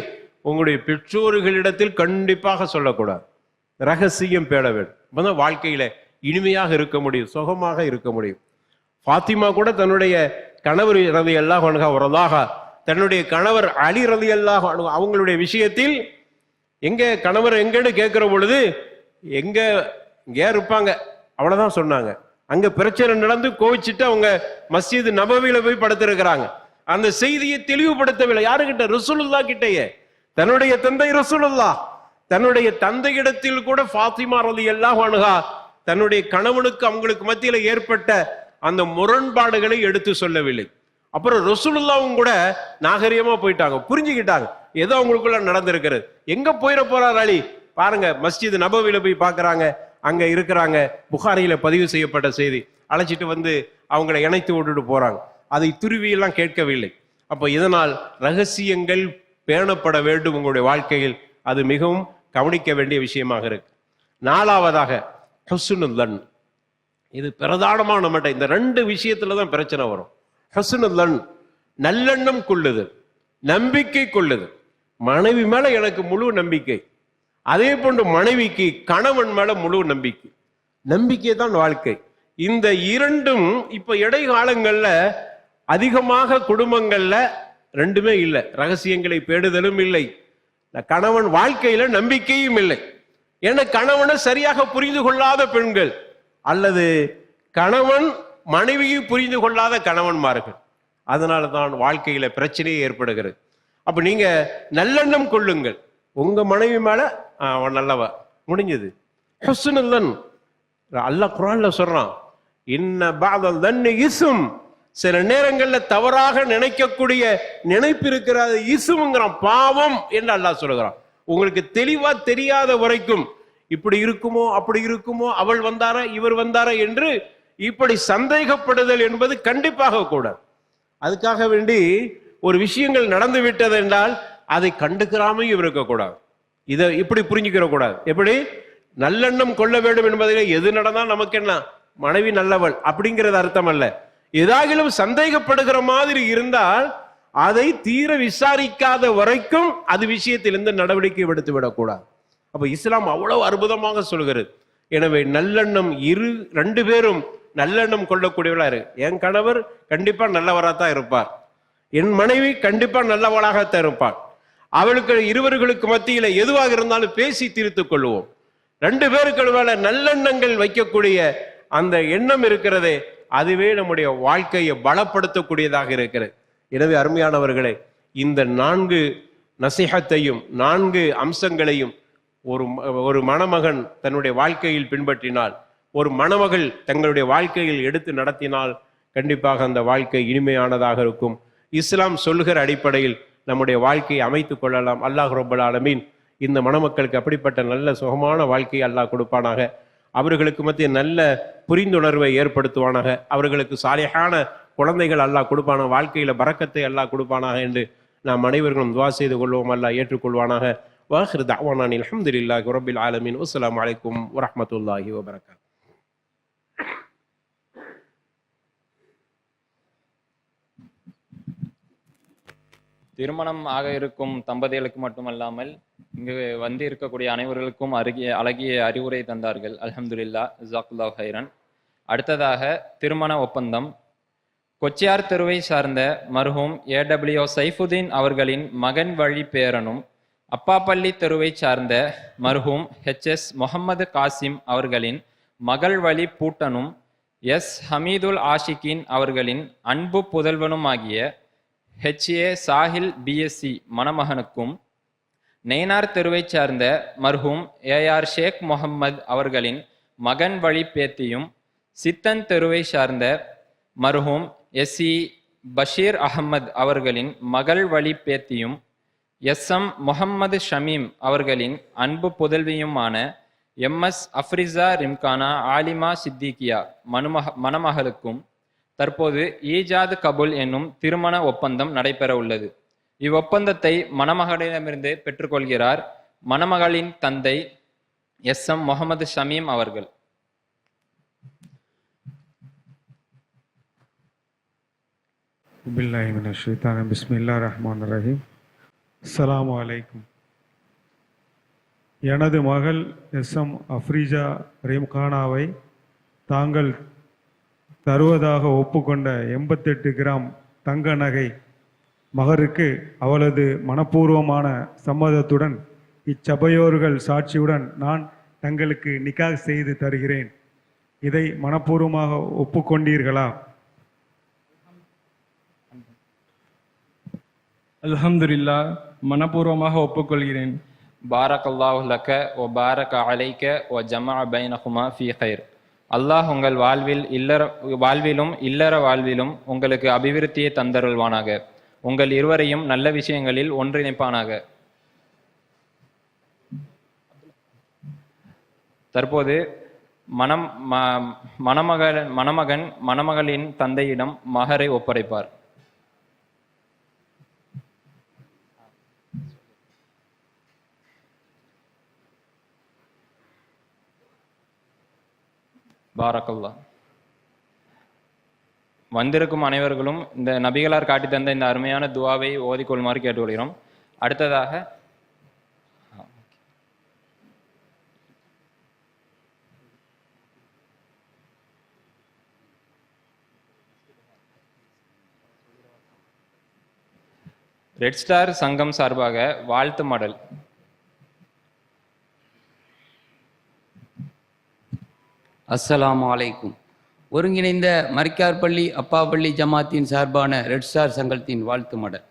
உங்களுடைய பெற்றோர்களிடத்தில் கண்டிப்பாக சொல்லக்கூடாது. ரகசியம் பேண வேண்டும். அப்பதான் வாழ்க்கையில இனிமையாக இருக்க முடியும், சுகமாக இருக்க முடியும். ஃபாத்திமா கூட தன்னுடைய கணவர் ரலியல்லாஹு அன்ஹா வரதாக, தன்னுடைய கணவர் அலி ரலியல்லாஹு அன்ஹு அவங்களுடைய விஷயத்தில் எங்க கணவர் எங்கன்னு கேட்கிற பொழுது எங்க இருப்பாங்க அவ்வளவுதான் சொன்னாங்க. அங்க பிரச்சனை நடந்து கோவிச்சுட்டு அவங்க மஸ்ஜித் நபவியில போய் படுத்திருக்கிறாங்க. அந்த செய்தியை தெளிவுபடுத்தவில்லை. யாருகிட்ட? ரசூலுல்லாஹ் கிட்டயே. தன்னுடைய தந்தை ரசூலுல்லாஹ், தன்னுடைய தந்தையிடத்தில் கூட ஃபாத்திமா ரலியல்லாஹு அன்ஹா தன்னுடைய கணவனுக்கு அவங்களுக்கு மத்தியில ஏற்பட்ட அந்த முரண்பாடுகளை எடுத்து சொல்லவில்லை. அப்புறம் ரசூலுல்லாவும் கூட நாகரிகமா போயிட்டாங்க, புரிஞ்சுக்கிட்டாங்க ஏதோ அவங்களுக்குள்ள நடந்திருக்கிறது. எங்க போயிட போறார் அலி பாருங்க, மஸ்ஜித் நபவியில போய் பாக்குறாங்க, அங்க இருக்கிறாங்க. புகாரியில பதிவு செய்யப்பட்ட செய்தி. அழைச்சிட்டு வந்து அவங்களை இணைத்து விட்டுட்டு போறாங்க. அதை துருவியெல்லாம் கேட்கவில்லை. அப்ப இதனால் ரகசியங்கள் பேணப்பட வேண்டும் உங்களுடைய வாழ்க்கையில். அது மிகவும் கவனிக்க வேண்டிய விஷயமாக இருக்கு. நாலாவதாக ஹுஸ்னுல் தன். இது பிரதானமான நம்மகிட்ட இந்த ரெண்டு விஷயத்துலதான் பிரச்சனை வரும். ஹுஸ்னுல் தன், நல்லெண்ணம் கொள்ளுதல், நம்பிக்கை கொள்ளுதல். மனைவி மேல எனக்கு முழு நம்பிக்கை, அதே போன்று மனைவிக்கு கணவன் மேல முழு நம்பிக்கை. நம்பிக்கை தான் வாழ்க்கை. இந்த இரண்டும் இப்ப இடைக்காலங்கள்ல அதிகமாக குடும்பங்கள்ல ரெண்டுமே இல்லை. ரகசியங்களை பேடுதலும் இல்லை, கணவன் வாழ்க்கையில நம்பிக்கையும் இல்லை. ஏன்னா கணவனை சரியாக புரிந்து கொள்ளாத பெண்கள் அல்லது கணவன் மனைவியை புரிந்து கொள்ளாத கணவன்மார்கள், அதனால தான் வாழ்க்கையில பிரச்சனையே ஏற்படுகிறது. அப்ப நீங்க நல்லெண்ணம் கொள்ளுங்கள். உங்க மனைவி மேல அவன் நல்லவ, முடிஞ்சது. ஹுஸ்னுல் தன். அல்லாஹ் குர்ஆன்ல சொல்றான், இன்ன பஅதல் தன்னி இஸ்ம். சில நேரங்கள்ல தவறாக நினைக்கக்கூடிய நினைப்பு இருக்கிறது, இஸ்ம்ங்கறான், பாவம் என்று அல்லாஹ் சொல்கிறான். உங்களுக்கு தெளிவா தெரியாத வரைக்கும் இப்படி இருக்குமோ அப்படி இருக்குமோ, அவள் வந்தாரா இவர் வந்தாரா என்று இப்படி சந்தேகப்படுதல் என்பது கண்டிப்பாக கூடாது. அதுக்காக வேண்டி ஒரு விஷயங்கள் நடந்து விட்டது என்றால் அதை கண்டுக்கிறாமையும் இருக்கக்கூடாது. இதை இப்படி புரிஞ்சுக்கிற கூடாது. எப்படி நல்லெண்ணம் கொள்ள வேண்டும் என்பதிலே எது நடந்தால் நமக்கு என்ன, மனைவி நல்லவள் அப்படிங்கிறது அர்த்தம் அல்ல. ஏதாகிலும் சந்தேகப்படுகிற மாதிரி இருந்தால் அதை தீர விசாரிக்காத வரைக்கும் அது விஷயத்திலிருந்து நடவடிக்கை எடுத்து விடக்கூடாது. அப்ப இஸ்லாம் அவ்வளவு அற்புதமாக சொல்கிறது. எனவே நல்லெண்ணம், ரெண்டு பேரும் நல்லெண்ணம் கொள்ளக்கூடியவளா இரு. என் கணவர் கண்டிப்பா நல்லவராத்தான் இருப்பார், என் மனைவி கண்டிப்பா நல்லவளாகத்தான் இருப்பார். அவளுக்கு இருவர்களுக்கு மத்தியில எதுவாக இருந்தாலும் பேசி தீர்த்துக் கொள்வோம். ரெண்டு பேருக்கு மேல நல்லெண்ணங்கள் வைக்கக்கூடிய அந்த எண்ணம் இருக்கிறதே, அதுவே நம்முடைய வாழ்க்கையை பலப்படுத்தக்கூடியதாக இருக்கிறது. எனவே அருமையானவர்களே, இந்த 4 நசிஹத்தையும் 4 அம்சங்களையும் ஒரு மணமகன் தன்னுடைய வாழ்க்கையில் பின்பற்றினால், ஒரு மணமகள் தங்களுடைய வாழ்க்கையில் எடுத்து நடத்தினால் கண்டிப்பாக அந்த வாழ்க்கை இனிமையானதாக இருக்கும். இஸ்லாம் சொல்கிற அடிப்படையில் நம்முடைய வாழ்க்கையை அமைத்துக் கொள்ளலாம். அல்லாஹ் ரப்பல் ஆலமீன் இந்த மணமக்களுக்கு அப்படிப்பட்ட நல்ல சுகமான வாழ்க்கையை அல்லாஹ் கொடுப்பானாக. அவர்களுக்கு மத்திய நல்ல புரிந்துணர்வை ஏற்படுத்துவானாக. அவர்களுக்கு சாலிஹான குழந்தைகள் அல்லாஹ் கொடுப்பான, வாழ்க்கையில பரக்கத்தை அல்லாஹ் கொடுப்பானாக என்று நாம் அனைவர்களும் துஆ செய்து கொள்வோம். அல்லாஹ் ஏற்றுக்கொள்வானாக. வாஹிரு தஅவானா அல்ஹம்துலில்லாஹி ரப்பில் ஆலமீன். அஸ்ஸலாமு அலைக்கும் வரஹ்மத்துல்லாஹி வபரகாத்துஹு. திருமணம் ஆக இருக்கும் தம்பதிகளுக்கு மட்டுமல்லாமல் இங்கு வந்து இருக்கக்கூடிய அனைவர்களுக்கும் அழகிய அறிவுரை தந்தார்கள். அல்ஹம்துலில்லாஹ், ஜஸாக்குல்லாஹு ஹைரன். அடுத்ததாக திருமண ஒப்பந்தம். கொச்சியார் தெருவை சார்ந்த மர்ஹூம் AWO சைஃபுதீன் அவர்களின் மகன் வழி பேரனும், அப்பாப்பள்ளி தெருவை சார்ந்த மர்ஹூம் HS முகமது காசிம் அவர்களின் மகள் வழி பூட்டனும், S ஹமீதுல் ஆஷிகின் அவர்களின் அன்பு புதல்வனுமாகிய HA சாஹில் BSc மணமகனுக்கும், நெய்னார் தெருவை சார்ந்த மர்ஹூம் AR ஷேக் முகம்மது அவர்களின் மகன் வழி பேத்தியும், சித்தன் தெருவை சார்ந்த மர்ஹூம் SE பஷீர் அகமது அவர்களின் மகள் வழி பேத்தியும், SM முகம்மது ஷமீம் அவர்களின் அன்பு புதல்வியுமான MS அஃப்ரிசா ரிம்கானா ஆலிமா சித்திகியா மணமகளுக்கும் தற்போது ஈஜாத் கபுல் என்னும் திருமண ஒப்பந்தம் நடைபெற உள்ளது. இவ்வொப்பந்தத்தை மணமகளிடமிருந்து பெற்றுக்கொள்கிறார் மணமகளின் தந்தை SM முகமது ஷமீம் அவர்கள். பில்லாஹி மினஷ் ஷைத்தானிர் ரஜீம். பிஸ்மில்லாஹிர் ரஹ்மானிர் ரஹீம். அஸ்ஸலாமு அலைக்கும். எனது மகள் SM அஃப்ரிஜா ரிம்கானாவை தாங்கள் தருவதாக ஒப்புக்கொண்ட 88 கிராம் தங்க நகை மகருக்கு அவளது மனப்பூர்வமான சம்மதத்துடன் இச்சபையோர்கள் சாட்சியுடன் நான் தங்களுக்கு நிக்காஹ் செய்து தருகிறேன். இதை மனப்பூர்வமாக ஒப்புக்கொண்டீர்களா? அல்ஹம்துலில்லாஹ், மனப்பூர்வமாக ஒப்புக்கொள்கிறேன். பாரக்கல்லாஹு லக வ பாரக அலைக வ ஜமஅ பைனகுமா ஃபீ கைர். அல்லாஹ் உங்கள் வாழ்விலும் இல்லற வாழ்விலும் உங்களுக்கு அபிவிருத்தியை தந்தருள்வானாக. உங்கள் இருவரையும் நல்ல விஷயங்களில் ஒன்றிணைப்பானாக. தற்போது மணமகன் மணமகளின் தந்தையிடம் மகரை ஒப்படைப்பார். பாரக்கல்லா. வந்திருக்கும் அனைவர்களும் இந்த நபிகளார் காட்டி தந்த இந்த அருமையான துவாவை ஓதிக்கொள்ளுமாறு கேட்டுக்கொள்கிறோம். அடுத்ததாக ரெட் ஸ்டார் சங்கம் சார்பாக வாழ்த்து மடல். அஸ்ஸலாமு அலைக்கும். ஒருங்கிணைந்த மரிக்கார்பள்ளி அப்பாப்பள்ளி ஜமாத்தின் சார்பான ரெட் ஸ்டார் சங்கத்தின் வாழ்த்து மடல்.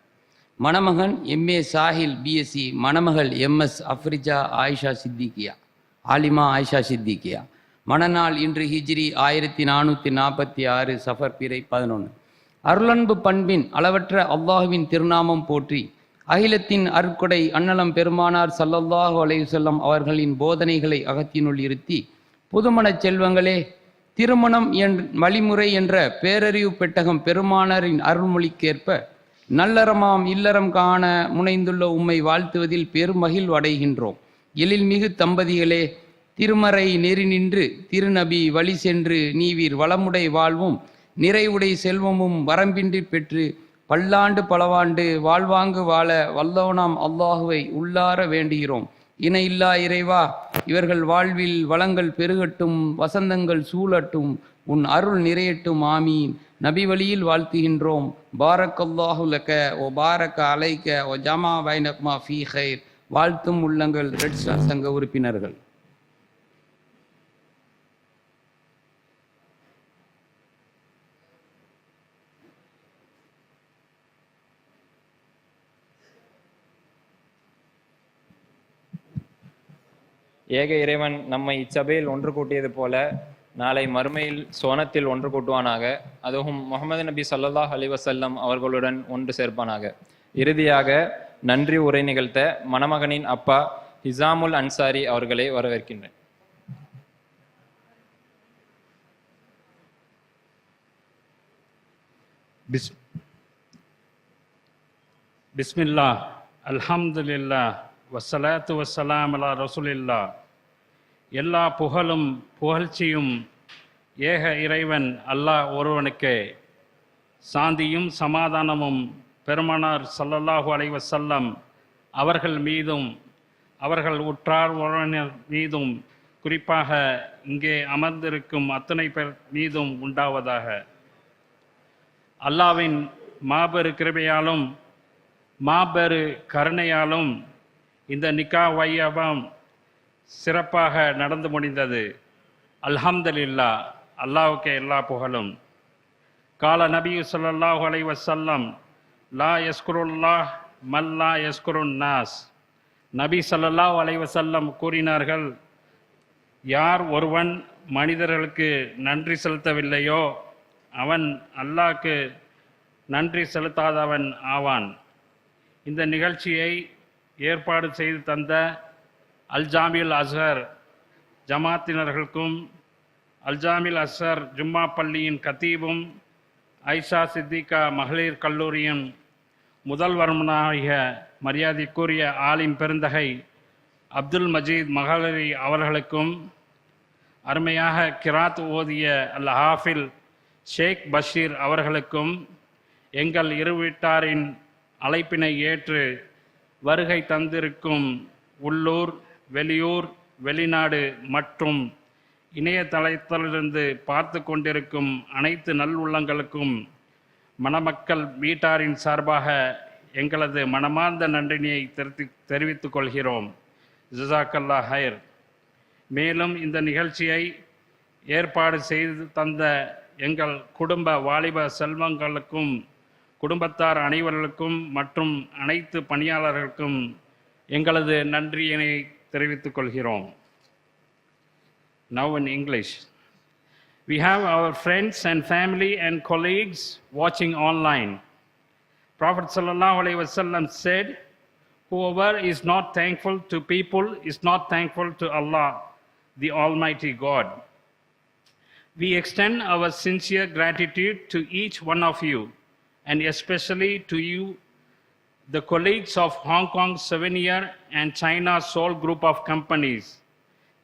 மணமகன் MA சாஹில் BSc, மணமகள் MS அஃப்ரிஜா ஆயிஷா சித்திகியா ஆலிமா ஆயிஷா சித்திகியா. மணநாள் இன்று ஹிஜ்ரி 1446 சஃபர் பிறை 11. அருளன்பு பண்பின் அளவற்ற அல்லாஹுவின் திருநாமம் போற்றி அகிலத்தின் அருட்கொடை அன்னலம் பெருமானார் ஸல்லல்லாஹு அலைஹி வஸல்லம் அவர்களின் போதனைகளை அகத்தினுள் இருத்தி, புதுமணச் செல்வங்களே, திருமணம் வழிமுறை என்ற பேரறிவு பெட்டகம் பெருமானாரின் அருள்மொழிக்கேற்ப நல்லறமாம் இல்லறம் காண முனைந்துள்ள உம்மை வாழ்த்துவதில் பெருமகிழ்வு அடைகின்றோம். எழில்மிகு தம்பதிகளே, திருமறை நெறி நின்று திருநபி வழி சென்று நீவீர் வளமுடை வாழ்வும் நிறைவுடை செல்வமும் வரம்பின்றி பெற்று பல்லாண்டு பலவாண்டு வாழ்வாங்கு வாழ வல்லோனாம் அல்லாஹுவை உள்ளார வேண்டுகிறோம். இணையில்லா இறைவா, இவர்கள் வாழ்வில் வளங்கள் பெருகட்டும், வசந்தங்கள் சூழட்டும், உன் அருள் நிறையட்டும். ஆமீன். நபி வழியில் வாழ்த்துகின்றோம். பாரக்கல்லாஹு லக ஓ பாரக அலைக ஓ ஜமா பைனகுமா ஃபீ கைர். வாழ்த்தும் உள்ளங்கள் ரெட் ஸ்டார் சங்க உறுப்பினர்கள். ஏக இறைவன் நம்மை இச்சபையில் ஒன்று கூட்டியது போல நாளை மறுமையில் சோனத்தில் ஒன்று கூட்டுவானாக. அதுவும் முஹம்மது நபி ஸல்லல்லாஹு அலைஹி வஸல்லம் அவர்களுடன் ஒன்று சேர்ப்பானாக. இறுதியாக நன்றி உரை நிகழ்த்த மணமகனின் அப்பா ஹிசாமுல் அன்சாரி அவர்களை வரவேற்கின்றேன். பிஸ்மில்லா, அல்ஹம்துலில்லா, வஸ்ஸலாத்து வஸ்ஸலாம் அலா ரசூலில்லா. எல்லா புகழும் புகழ்ச்சியும் ஏக இறைவன் அல்லாஹ் ஒருவனுக்கே. சாந்தியும் சமாதானமும் பெருமானார் ஸல்லல்லாஹு அலைஹி வஸல்லம் அவர்கள் மீதும் அவர்கள் உற்றார் உறவினர் மீதும் குறிப்பாக இங்கே அமர்ந்திருக்கும் அத்தனை பேர் மீதும் உண்டாவதாக. அல்லாஹ்வின் மாபெரு கிருபையாலும் மாபெரு கருணையாலும் இந்த நிக்கா வைபவம் சிறப்பாக நடந்து முடிந்தது. அல்ஹம்துலில்லாஹ், அல்லாஹ்வுக்கே எல்லா புகழும். கால நபி ஸல்லல்லாஹு அலைஹி வஸல்லம் லா யஸ்குருல்லாஹ் மல்லா யஸ்குருன் நாஸ். நபி ஸல்லல்லாஹு அலைஹி வஸல்லம் கூறினார்கள், யார் ஒருவன் மனிதர்களுக்கு நன்றி செலுத்தவில்லையோ அவன் அல்லாஹ்க்கு நன்றி செலுத்தாதவன் ஆவான். இந்த நிகழ்ச்சியை ஏற்பாடு செய்து தந்த அல்ஜாமில் அஸ்ஹர் ஜமாத்தினர்களுக்கும் அல்ஜாமில் அஸ்ஹர் ஜும்மா பள்ளியின் கத்தீபும் ஐஷா சித்திகா மகளிர் கல்லூரியின் முதல்வருமாகிய மரியாதைக்குரிய ஆலிம் பெருந்தகை அப்துல் மஜீத் மகளரி அவர்களுக்கும் அருமையாக கிராத் ஓதிய அல் ஹாஃபில் ஷேக் பஷீர் அவர்களுக்கும் எங்கள் இரு வீட்டாரின் அழைப்பினை ஏற்று வருகை தந்திருக்கும் உள்ளூர், வெளியூர், வெளிநாடு மற்றும் இணையதளத்திலிருந்து பார்த்து கொண்டிருக்கும் அனைத்து நல்லுள்ளங்களுக்கும் மணமக்கள் வீட்டாரின் சார்பாக எங்களது மனமார்ந்த நன்றியை தெரிவித்துக் கொள்கிறோம். ஜஸாக்கல்லாஹ் ஹைர். மேலும் இந்த நிகழ்ச்சியை ஏற்பாடு செய்து தந்த எங்கள் குடும்ப வாலிப செல்வங்களுக்கும் குடும்பத்தார் அனைவர்களுக்கும் மற்றும் அனைத்து பணியாளர்களுக்கும் எங்களது நன்றியினை தெரிவித்துக் கொள்கிறோம். Now in English. We have our friends and family and colleagues watching online. Prophet sallallahu alaihi wasallam said, whoever is not thankful to people is not thankful to Allah, the Almighty God. We extend our sincere gratitude to each one of you, and especially to you, the colleagues of Hong Kong Souvenir and China Seoul Group of Companies.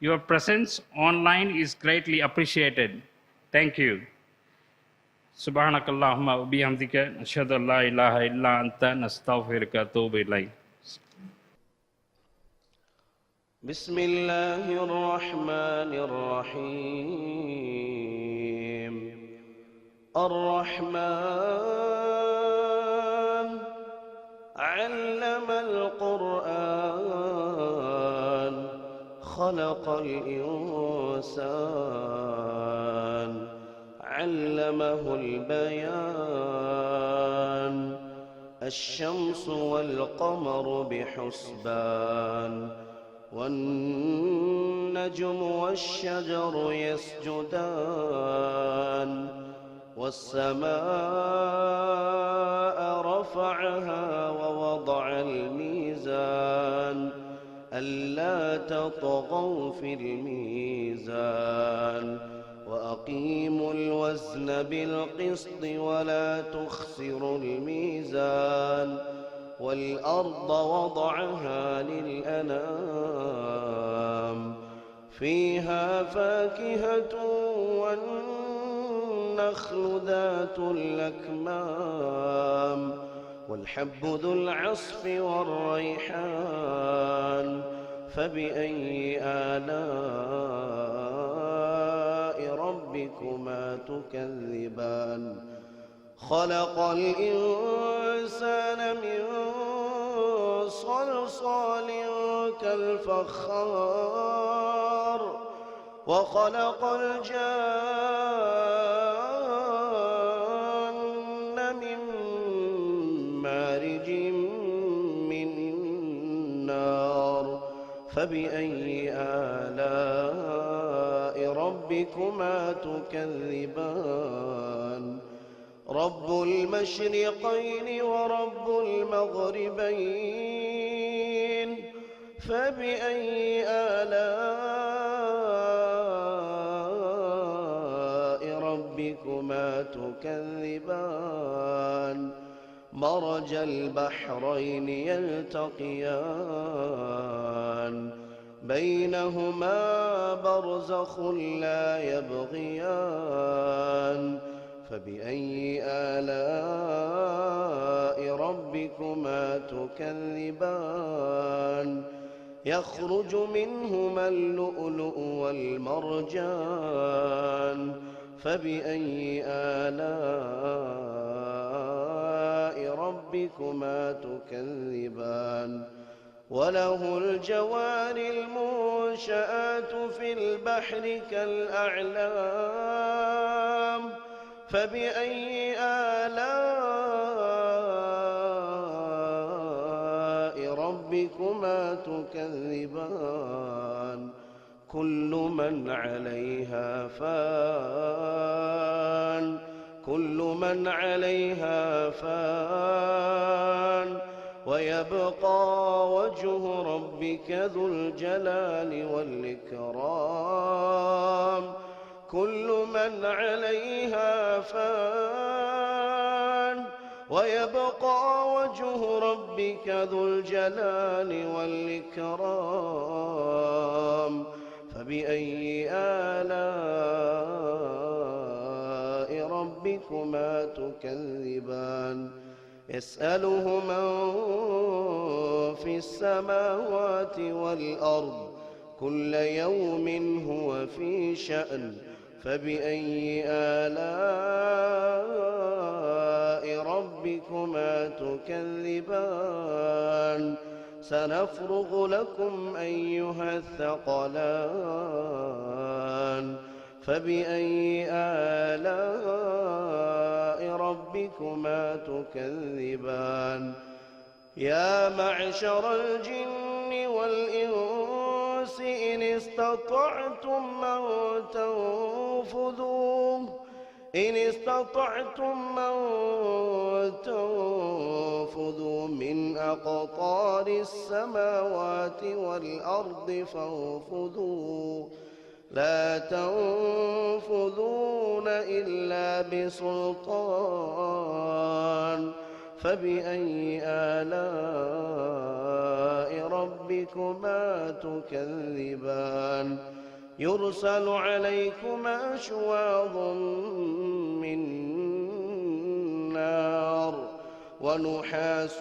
Your presence online is greatly appreciated. Thank you. Subhanakallahumma wa bihamdika nashhadu an la ilaha illa anta nastaghfiruka wa atubu ilayk. بسم الله الرحمن الرحيم. الرحمن علم القرآن خلق الإنسان علمه البيان الشمس والقمر بحسبان والنجم والشجر يسجدان والسماء رفعها ووضع الميزان ألا تطغوا في الميزان وأقيموا الوزن بالقسط ولا تخسروا الميزان والأرض وضعها للأنام فيها فاكهة والنخل ذات الأكمام والحب ذو العصف والريحان فبأي آلاء ربكما تكذبان خلق الإنسان من صلصال كالفخار وخلق الجان من مارج من نار فبأي آلاء ربكما تكذبان رب المشرقين ورب المغربين فبأي آلاء ربكما تكذبان مرج البحرين يلتقيان بينهما برزخ لا يبغيان فبأي آلاء ربكما تكذبان يخرج منهما اللؤلؤ والمرجان فبأي آلاء ربكما تكذبان وله الجوار المنشآت في البحر كالأعلام فبأي آلاء ربكما تكذبان كل من عليها فان كل من عليها فان ويبقى وجه ربك ذو الجلال والإكرام كل من عليها فان ويبقى وجه ربك ذو الجلال والإكرام فبأي آلاء ربكما تكذبان يسأله من في السماوات والأرض كل يوم هو في شأن فبأي آلاء ربكما تكذبان سنفرغ لكم أيها الثقلان فبأي آلاء ربكما تكذبان يا معشر الجن والإنس إن استطعتم أن تنفذوا من أقطار السماوات والأرض فانفذوا لا تنفذون إلا بسلطان فبأي آلاء ربكما تكذبان يرسل عليكما شواظ من نار ونحاس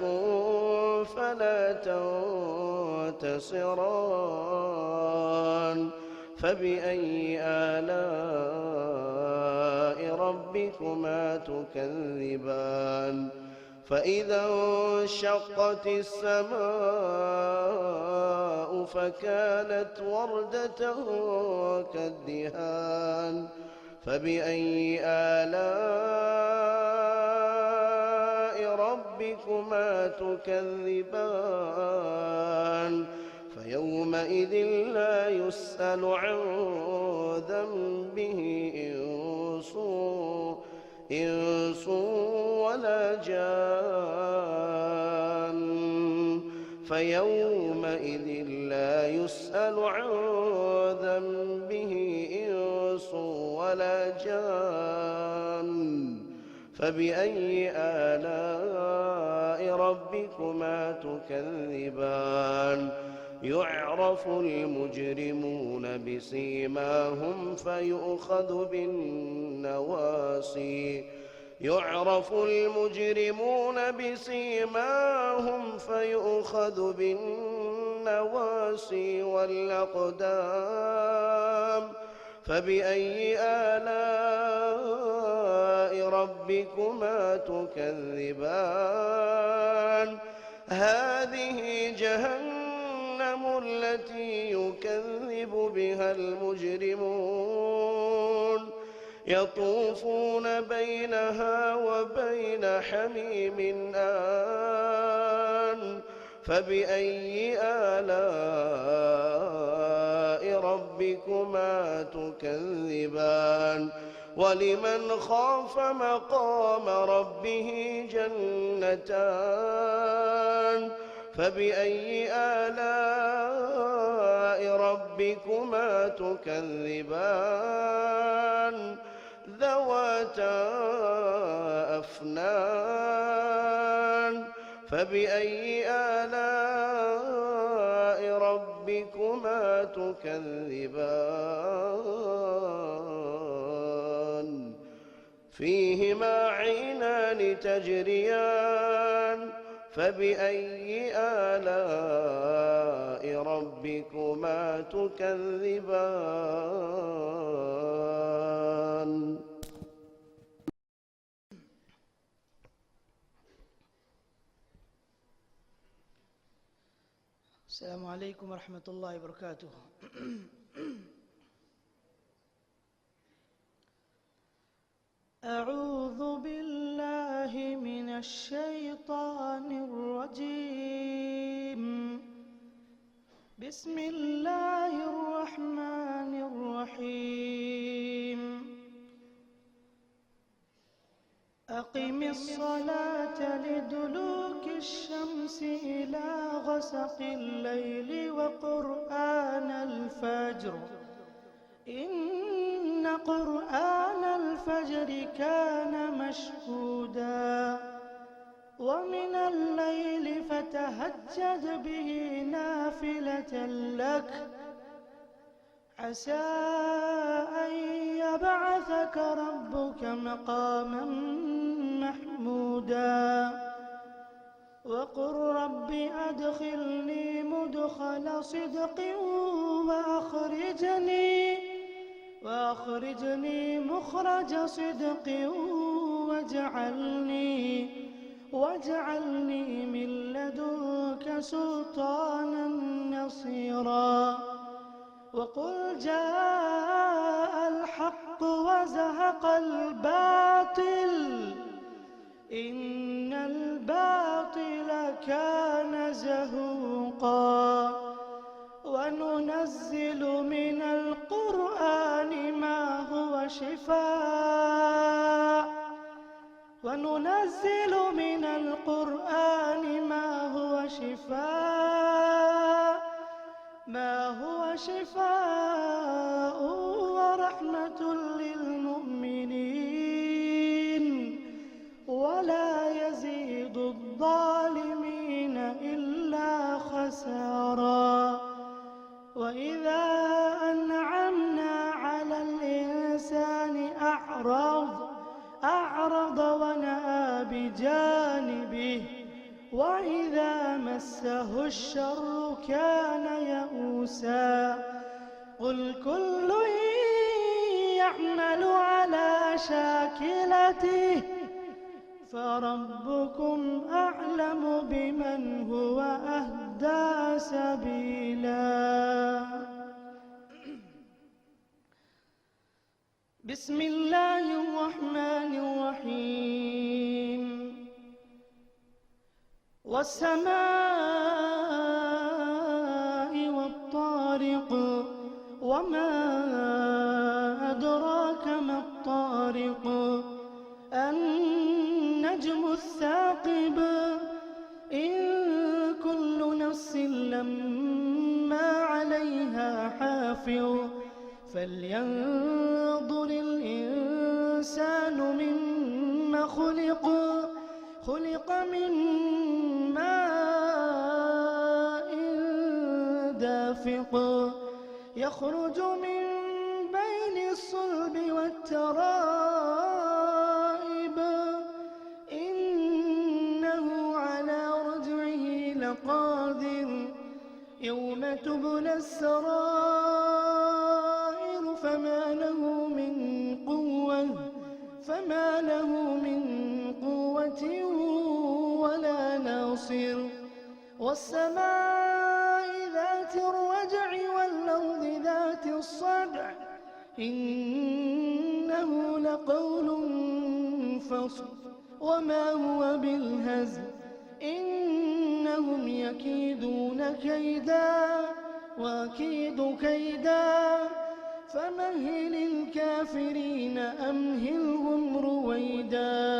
فلا تنتصران فبأي آلاء ربكما تكذبان فإذا انشقت السماء فكانت وردة كالدهان فبأي آلاء ربكما تكذبان فيومئذ لا يسأل عن ذنبه إنس ولا جان فيومئذ لا يسأل عن ذنبه إنس ولا جان فبأي آلاء ربكما تكذبان يعرف المجرمون بسيماهم فيؤخذ بالنواصي يعرف المجرمون بسيماهم فيؤخذ بالنواصي والأقدام فبأي آلاء ربكما تكذبان هذه جهنم التي يكذب بها المجرمون يطوفون بينها وبين حميم آن فبأي آلاء ربكما تكذبان ولمن خاف مقام ربه جنتان فبأي آلاء ربكما تكذبان ذواتا أفنان فبأي آلاء ربكما تكذبان فيهما عينان تجريان فبأي آلاء ربكما تكذبان السلام عليكم ورحمة الله وبركاته. أعوذ بالله من الشيطان الرجيم. بسم الله الرحمن الرحيم. أقم الصلاة لدلوك الشمس إلى غسق الليل وقرآن الفجر إن قرآن الفجر كان مشهودا ومن الليل فتهجد به نافلة لك عسى أن يبعثك ربك مقاما محمودا وقل رب أدخلني مدخل صدق وأخرجني مخرج صدق واجعلني من لدنك سلطانا نصيرا وقل جاء الحق وزهق الباطل إن الباطل كان زهوقا وننزل من القرآن ما هو شفاء ورحمة للمؤمنين ولا يزيد الظالمين إلا خسارا وإذا أنعمنا على الإنسان أعرض ونأى بجانبه وإذا مسه الشر كان يئوسا قل كل يعمل على شاكلته فربكم أعلم بمن هو أهدى سبيلا. بسم الله الرحمن الرحيم. والسماء والطارق وما أدراك ما الطارق النجم الثاقب إن كل نفس لما عليها حافظ فلينظر الإنسان مما خلق من ماء دافق يخرج من بين الصلب والترائب إنه على رجعه لقادر يوم تبلى السرائر فما له من قوة ولا ناصر والسماء ذات الرجع والأرض ذات الصدع إنه لقول فصل وما هو بالهزل إنهم يكيدون كيدا وأكيد كيدا فمهل الكافرين أمهلهم رويدا.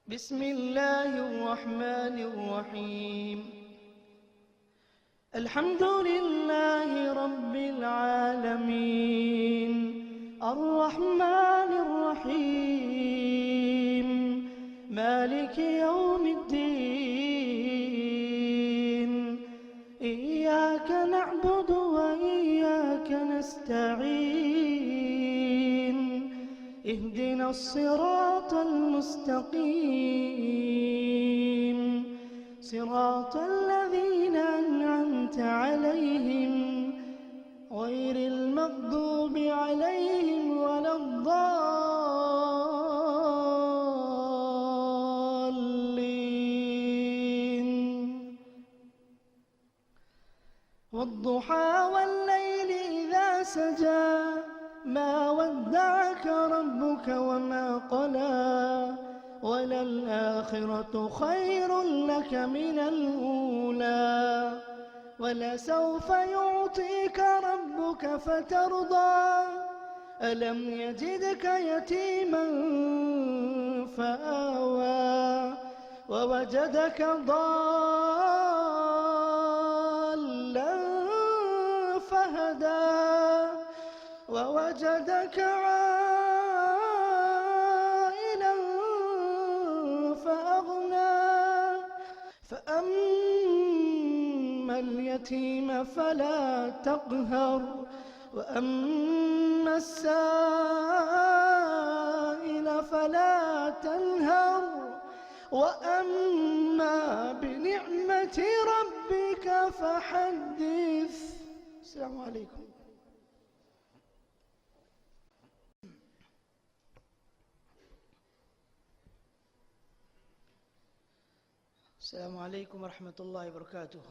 بسم الله الرحمن الرحيم. الحمد لله رب العالمين الرحمن الرحيم مالك يوم الدين إياك نعبد وإياك نستعين اهدنا الصراط المستقيم صراط الذين أنعمت عليهم غير المغضوب عليهم ولا الضالين. والضحى والليل إذا سجى ما ودعك ربك وما قلى وللآخرة خير لك من الأولى ولسوف يعطيك ربك فترضى ألم يجدك يتيما فآوى ووجدك ضالا فهدى ووجدك عائلا فأغنى فأما اليتيم فلا تقهر وأما السائل فلا تنهر وأما بنعمة ربك فحدث. السلام عليكم. السلام عليكم ورحمة الله وبركاته.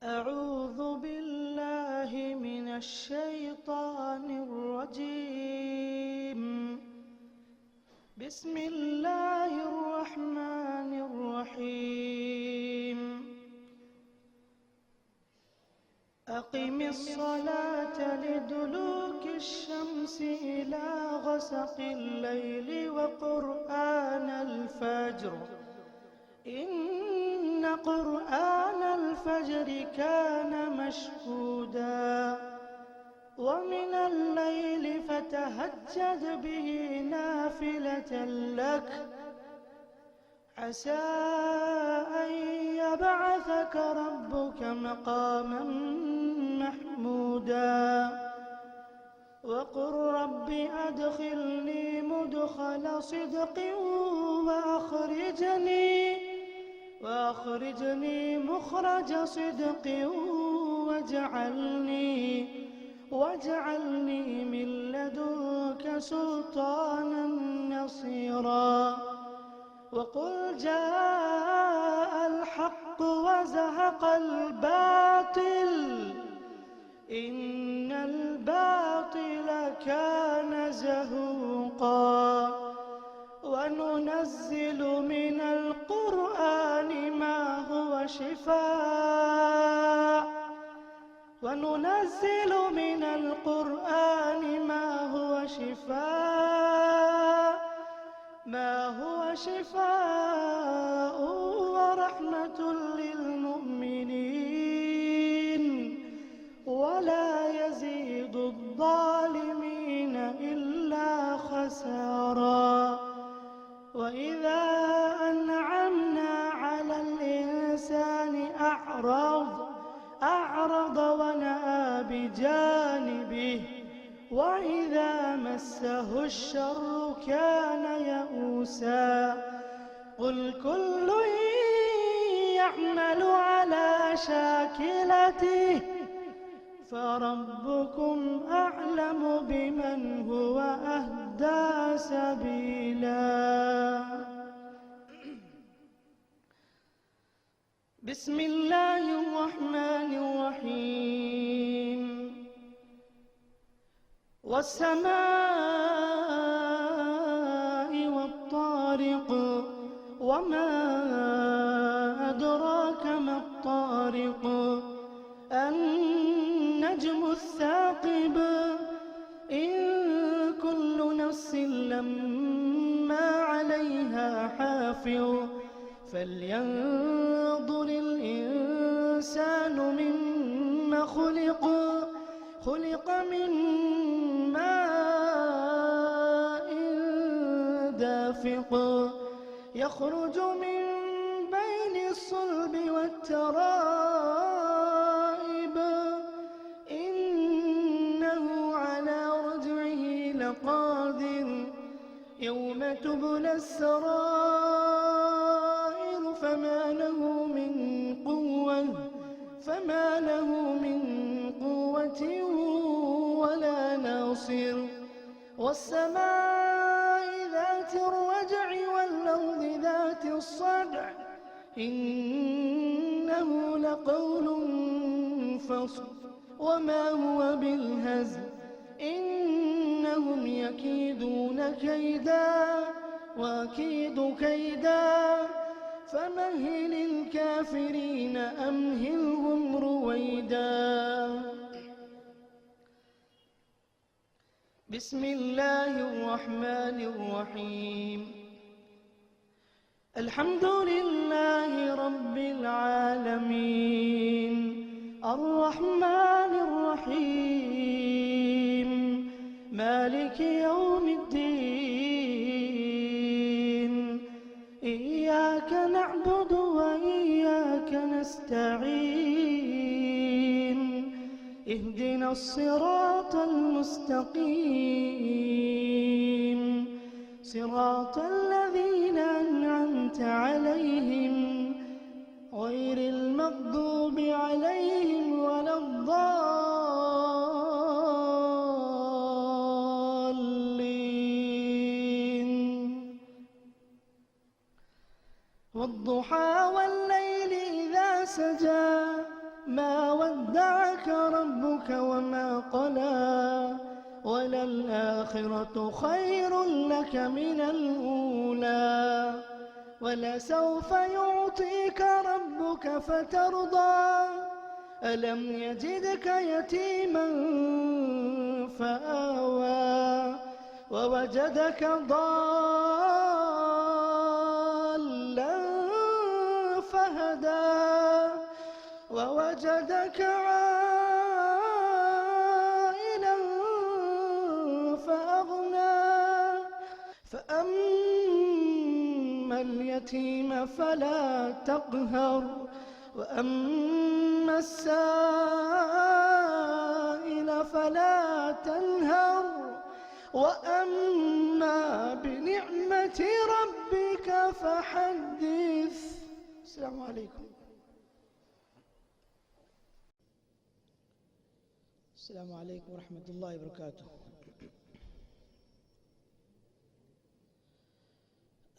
أعوذ بالله من الشيطان الرجيم. بسم الله الرحمن الرحيم. أقم الصلاة لدلوك الشمس إلى غسق الليل وقرآن الفجر إن قرآن الفجر كان مشهودا ومن الليل فتهجد به نافلة لك عسى أن يبعثك ربك مقاما محمودا وقل رب أدخلني مدخل صدق وأخرجني مخرج صدق واجعلني من لدنك سلطانا نصيرا وقل جاء الحق وزهق الباطل إن الباطل كان زهوقا وننزل من القرآن ما هو شفاء ورحمة للمؤمنين ولا يزيد الظالمين إلا خسارا وإذا أنعمنا على الإنسان أعرض ونأى بجانبه وإذا مسه الشر كان يئوسا قل كل يعمل على شاكلته فربكم أعلم بمن هو أهدى سبيلا. بسم الله الرحمن الرحيم. والسماء والطارق وما أدراك ما الطارق النجم الثاقب إن كل نفس لما عليها حافظ فلينظر الإنسان مما خلق من ماء دافق يخرج من بين الصلب والترائب إنه تبلى السرائر فما له من قوة ولا ناصر والسماء ذات الرجع والأرض ذات الصدع إنه لقول فصل وما هو بالهزل إنهم يكيدون كيدا وأكيد كيدا فمهل الكافرين أمهلهم رويدا. بسم الله الرحمن الرحيم الحمد لله رب العالمين الرحمن الرحيم مالك يوم الدين إياك نعبد وإياك نستعين اهدنا الصراط المستقيم صراط الذين أنعمت عليهم غير المغضوب عليهم ولا الضالين. والضحى والليل إذا سجى ما ودعك ربك وما قلى وللآخرة خير لك من الأولى ولسوف يعطيك ربك فترضى ألم يجدك يتيما فآوى ووجدك ضالا فهدى ووجدك عائلا فأغنى فأما اليتيم فلا تقهر وأما السائل فلا تنهر وأما بنعمة ربك فحدث. السلام عليكم. السلام عليكم ورحمة الله وبركاته.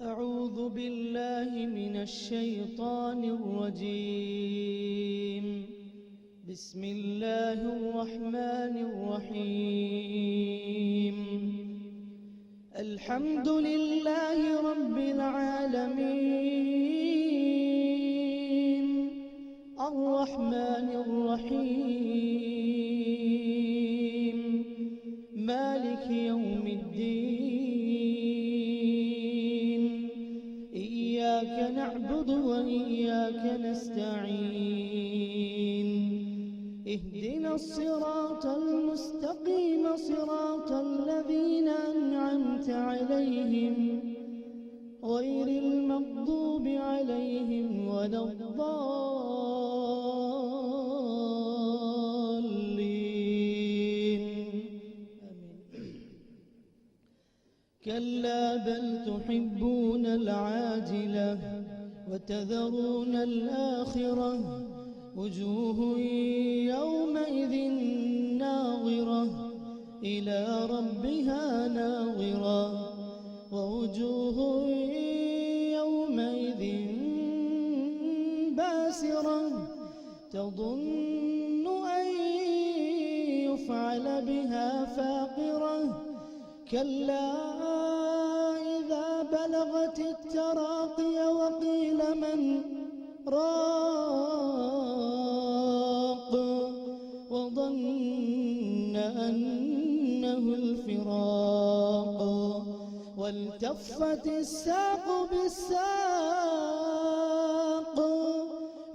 أعوذ بالله من الشيطان الرجيم بسم الله الرحمن الرحيم الحمد لله رب العالمين الرحمن الرحيم مالك يوم الدين إياك نعبد وإياك نستعين اهدنا الصراط المستقيم صراط الذين أنعمت عليهم غير المغضوب عليهم ولا الضالين كلا بل تحبون العاجلة وتذرون الآخرة وجوه يومئذ ناظرة إلى ربها ناظرة ووجوه يومئذ باسرة تظن أن يفعل بها فاقرة كلا إذا بلغت التراقي وقيل من راق وظن أنه الفراق والتفت الساق بالساق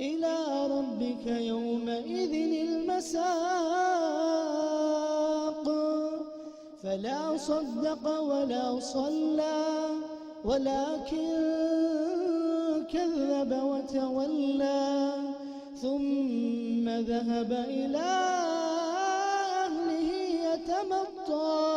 إلى ربك يومئذ المساق فلا صدق ولا صلى ولكن كذب وتولى ثم ذهب إلى أهله يتمطى